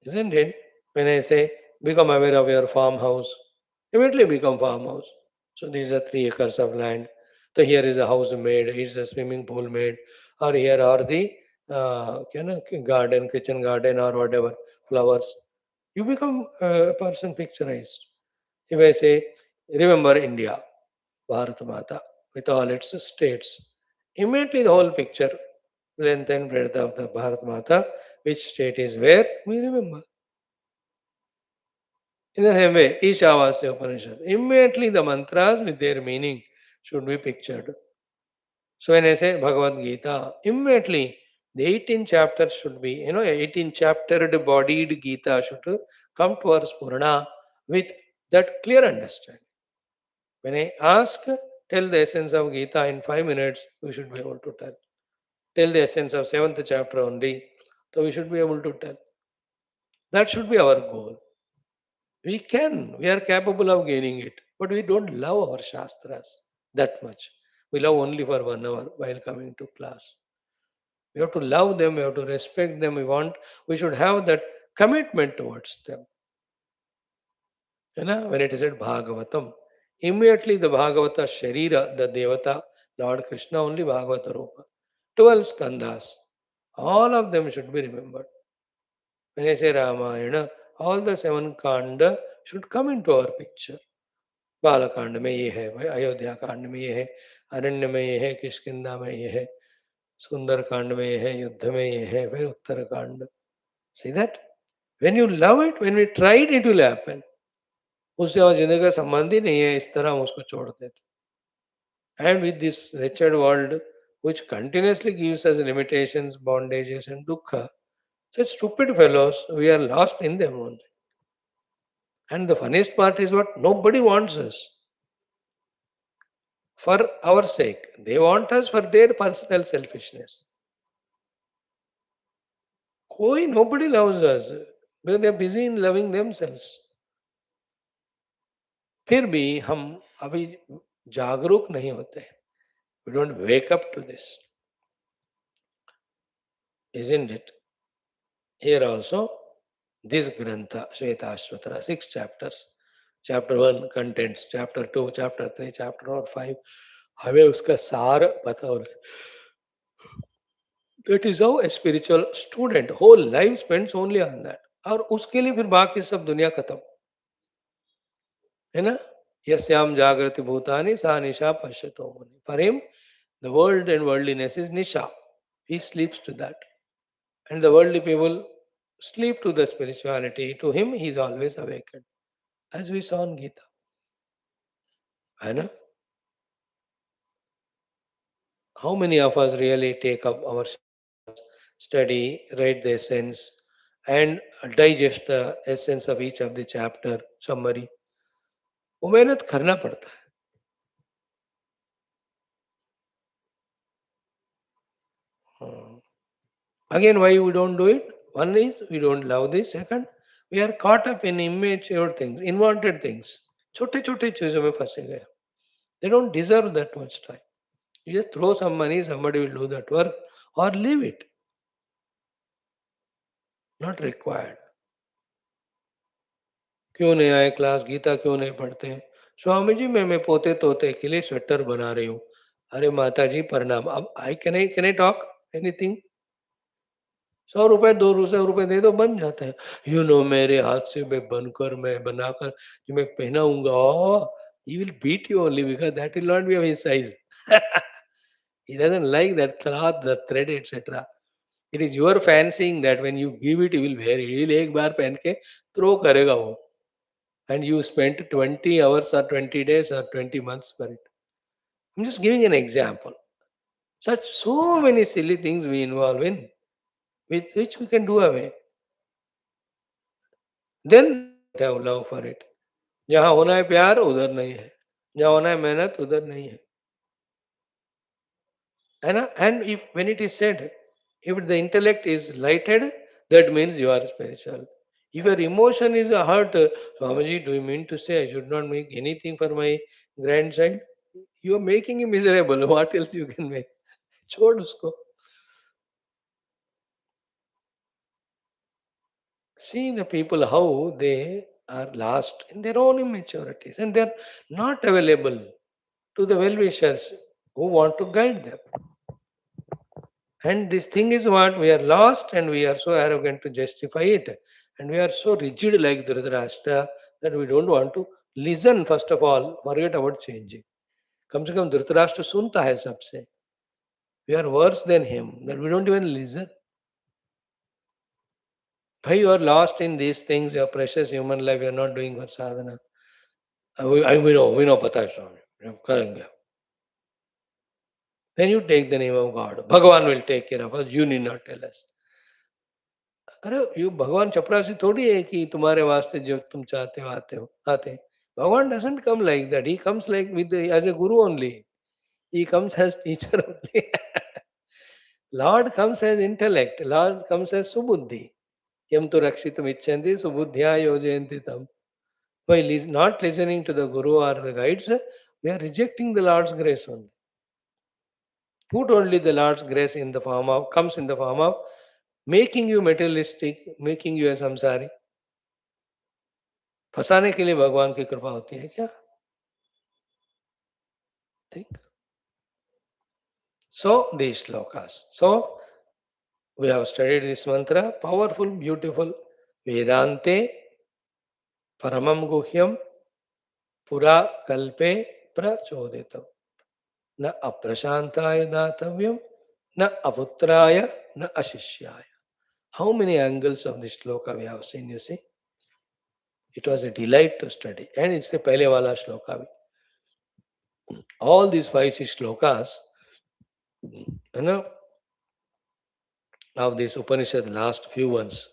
Speaker 1: isn't it? When I say become aware of your farmhouse, immediately become farmhouse. So these are 3 acres of land. So here is a house made, here's a swimming pool made, or here are the garden, kitchen garden, or whatever flowers. You become a person picturized. If I say, remember India, Bharat Mata, with all its states, immediately the whole picture, length and breadth of the Bharat Mata, which state is where, we remember. In the same way, Ishavasya Upanishad, immediately the mantras with their meaning should be pictured. So when I say Bhagavad Gita, immediately the 18 chapters should be, 18 chaptered bodied Gita should come towards Purana with that clear understanding. When I ask, tell the essence of Gita in 5 minutes, we should be able to tell. Tell the essence of 7th chapter only, so we should be able to tell. That should be our goal. We are capable of gaining it, but we don't love our Shastras that much. We love only for 1 hour while coming to class. We have to love them, we have to respect them, we should have that commitment towards them. When it is said Bhagavatam, immediately the Bhagavata Sharira, the Devata, Lord Krishna only Bhagavata Rupa. 12 skandhas, all of them should be remembered. When I say Ramayana, all the 7 kanda should come into our picture. Balkand में ये है, भाई अयोध्या कांड में ये है, अरण्य में ये है, किष्किंधा में ये है, सुंदर कांड में ये है, युद्ध में ये है, फिर उत्तर कांड. See that? When you love it, when we try it, it will happen. उससे हमारी जिंदगी का संबंध ही नहीं है, इस तरह हम उसको छोड़ देते. And with this wretched world, which continuously gives us limitations, bondages, and dukkha, such stupid fellows, we are lost in them only. And the funniest part is what? Nobody wants us for our sake. They want us for their personal selfishness. Nobody loves us because they are busy in loving themselves. फिर भी हम अभी जागरूक नहीं होते. We don't wake up to this, isn't it? Here also, this Grantha, Shwethashwathara, 6 chapters. Chapter 1 contents, chapter 2, chapter 3, chapter 5. हमें उसका सार पता होना. That is how a spiritual student whole life spends only on that. और उसके लिए फिर बाकी सब दुनिया खत्म है ना. यस्याम जागृति भूतानि सा निशा पश्यतो मुनि. For him, the world and worldliness is nisha. He sleeps to that. And the worldly people sleep to the spirituality. To him, he is always awakened. As we saw in Gita. है ना. How many of us really take up our shastras, study, write the essence, and digest the essence of each of the chapter summary? वो मेहनत करना पड़ता है. Again, why we don't do it? One is we don't love this. Second, we are caught up in immature things, unwanted things. छोटे छोटे चीजों में फंसे गए. They don't deserve that much time. You just throw some money, somebody will do that work, or leave it. Not required. क्यों नहीं आए class, Gita क्यों नहीं पढ़ते हैं? स्वामी जी मैं पोते तोते के लिए स्वेटर बना रही हूँ. अरे माता जी प्रणाम. अब आई टॉक एनीथिंग. 100 रुपए 200 रुपए दे दो बन जाता है. मेरे हाथ से मैं बनकर मैं बनाकर जो मैं पहनाऊंगा, he will beat you only because that will not be of his size. He doesn't like that cloth, the thread, etc. It is your fancying that when you give it, he will wear it. He will एक बार पहन के throw करेगा वो. And you spent 20 hours or 20 days or 20 months for it. I'm just giving an example. So many silly things we involve in, with which we can do away. Then we don't have love for it. जहाँ होना है प्यार उधर नहीं है, जहाँ होना है मेहनत उधर नहीं है. है ना. And if when it is said, if the intellect is lighted, that means you are spiritual. If your emotion is hurt, Swamiji, do you mean to say I should not make anything for my grandchild? You are making him miserable. What else you can make? छोड़ उसको. See the people how they are lost in their own immaturities and they are not available to the well-wishers who want to guide them. And this thing is what we are lost and we are so arrogant to justify it. And we are so rigid like Dhritarashtra that we don't want to listen first of all, forget about changing. कम से कम धृतराष्ट्र सुनता है सबसे. We are worse than him that we don't even listen. Why you are lost in these things, your precious human life, you are not doing for sadhana. We know, pata hai Swami. करेंगे. When you take the name of God, Bhagavan will take care of us. You need not tell us. अरे ये भगवान चपरासी थोड़ी है कि तुम्हारे वास्ते जो तुम चाहते हो आते. भगवान doesn't come like that. He comes like as a guru only. He comes as teacher only. Lord comes as intellect. Lord comes as subuddhi. Yam tu rakshitam icchanti subuddhya yojayanti tam. By not listening to the guru or the guides, we are rejecting the Lord's grace only. Who told you the Lord's grace comes in the form of making you materialistic, making you a samsari? फंसाने के लिए भगवान की कृपा होती है क्या? Think. So these shlokas. So we have studied this mantra, powerful, beautiful. Vedante paramam guhyam pura kalpe prachoditam. न अप्रशांताय दातव्यम न अपुत्राय न अशिष्याय. How many angles of this shloka we have seen, you see? It was a delight to study. And it's the Pehle wala shloka. All these five, six shlokas, you know, of this Upanishad, last few ones,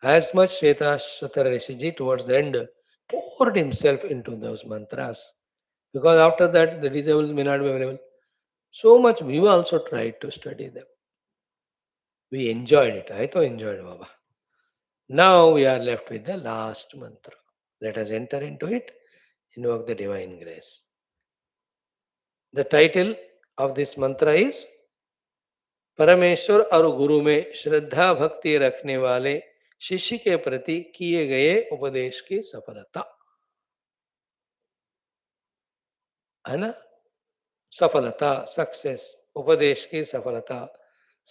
Speaker 1: as much Shwethashwathara Rishiji towards the end poured himself into those mantras. Because after that, the disables may not be available. So much we also tried to study them. We enjoyed it. I too enjoyed Baba. Now we are left with the last mantra. Let us enter into it, invoke the divine grace. The title of this mantra is परमेश्वर और गुरु में श्रद्धा भक्ति रखने वाले शिष्य के प्रति किए गए उपदेश की सफलता है ना सफलता सक्सेस उपदेश की सफलता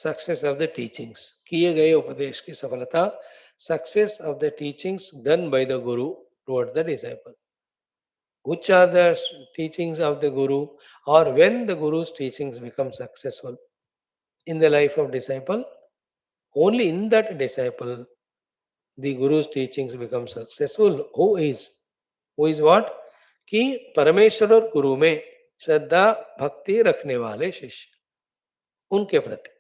Speaker 1: सक्सेस ऑफ द टीचिंग्स किए गए उपदेश की सफलता success of the teachings done by the guru toward the disciple which are the teachings of the guru or when the guru's teachings become successful in the life of disciple only in that disciple the guru's teachings become successful who is what कि परमेश्वर और गुरु में श्रद्धा भक्ति रखने वाले शिष्य उनके प्रति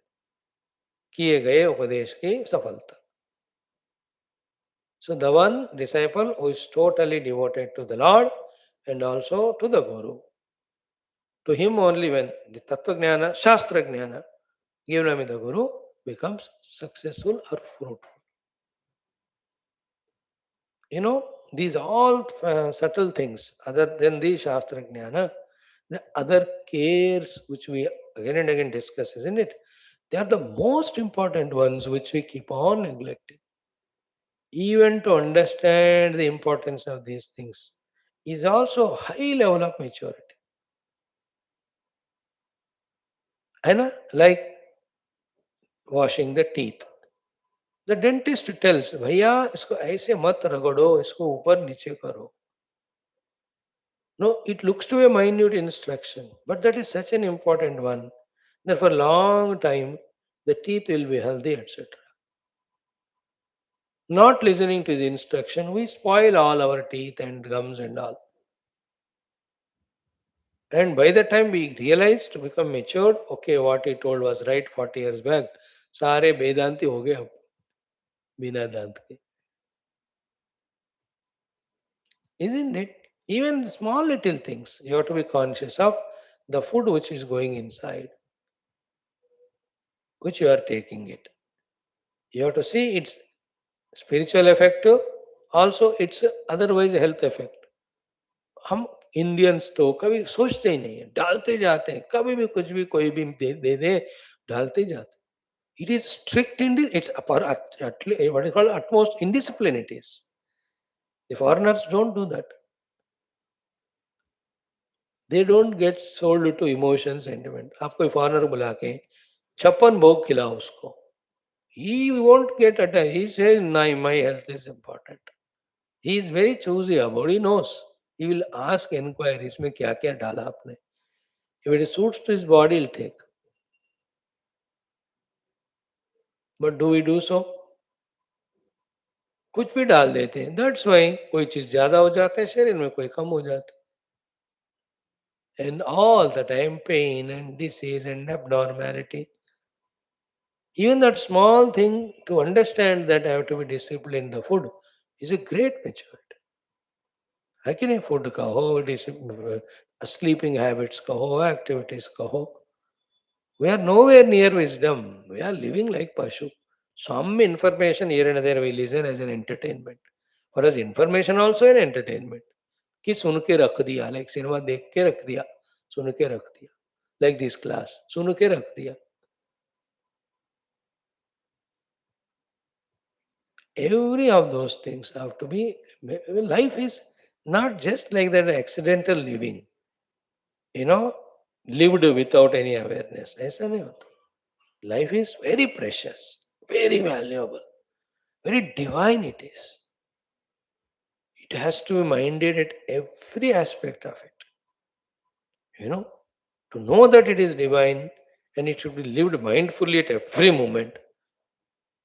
Speaker 1: किए गए उपदेश की सफलता so the one disciple who is totally devoted to the Lord and also to the guru to him only when the tattva jnana shastra jnana given by the guru becomes successful or fruitful. You know, these all subtle things, other than the Shastra Jnana, the other cares which we again and again discuss, isn't it? They are the most important ones which we keep on neglecting. Even to understand the importance of these things is also high level of maturity. And like washing the teeth. The dentist tells, भैया इसको ऐसे मत रगड़ो इसको ऊपर नीचे करो. No, it looks to be a minute instruction, but that is such an important one that for a long time the teeth will be healthy, etc. Not listening to his instruction, we spoil all our teeth and gums and all. And by the time we realized, to become matured, okay, what he told was right 40 years back. सारे वेदांति हो गए अब बिना दांत के. Isn't it? Even small little things, you have to be conscious of the food which is going inside, which you are taking it. You have to see its spiritual effect also its otherwise health effect. हम Indians तो कभी सोचते ही नहीं है डालते जाते हैं कभी भी कुछ भी कोई भी दे डालते जाते it is strict in it's what is called utmost indiscipline it is the foreigners don't do that they don't get sold to emotion sentiment आप कोई फॉरेनर बुला के 56 भोग खिलाओ उसको he won't get attached he says no my health is important. He is very choosy about. He knows. He will ask inquiry. इसमें क्या क्या डाला आपने? If it suits to his body, he'll take. But do we do so? कुछ भी डाल देते हैं. That's why कोई चीज ज्यादा हो जाता है शरीर में कोई कम हो जाता है. And all the time pain and disease and abnormality. Even that small thing to understand that I have to be disciplined in the food is a great maturity. I can food कहो, sleeping habits कहो, activities कहो. We are nowhere near wisdom. We are living like Pashu. Some information here and there we listen as an entertainment. For us, information also an entertainment. कि सुन के रख दिया, like cinema देख के रख दिया, सुन के रख दिया. Like this class, सुन के रख दिया. Every of those things have to be. Life is not just like that accidental living. You know, lived without any awareness. ऐसा नहीं होता. Life is very precious, very valuable. Very divine it is. It has to be minded at every aspect of it. You know, to know that it is divine and it should be lived mindfully at every moment.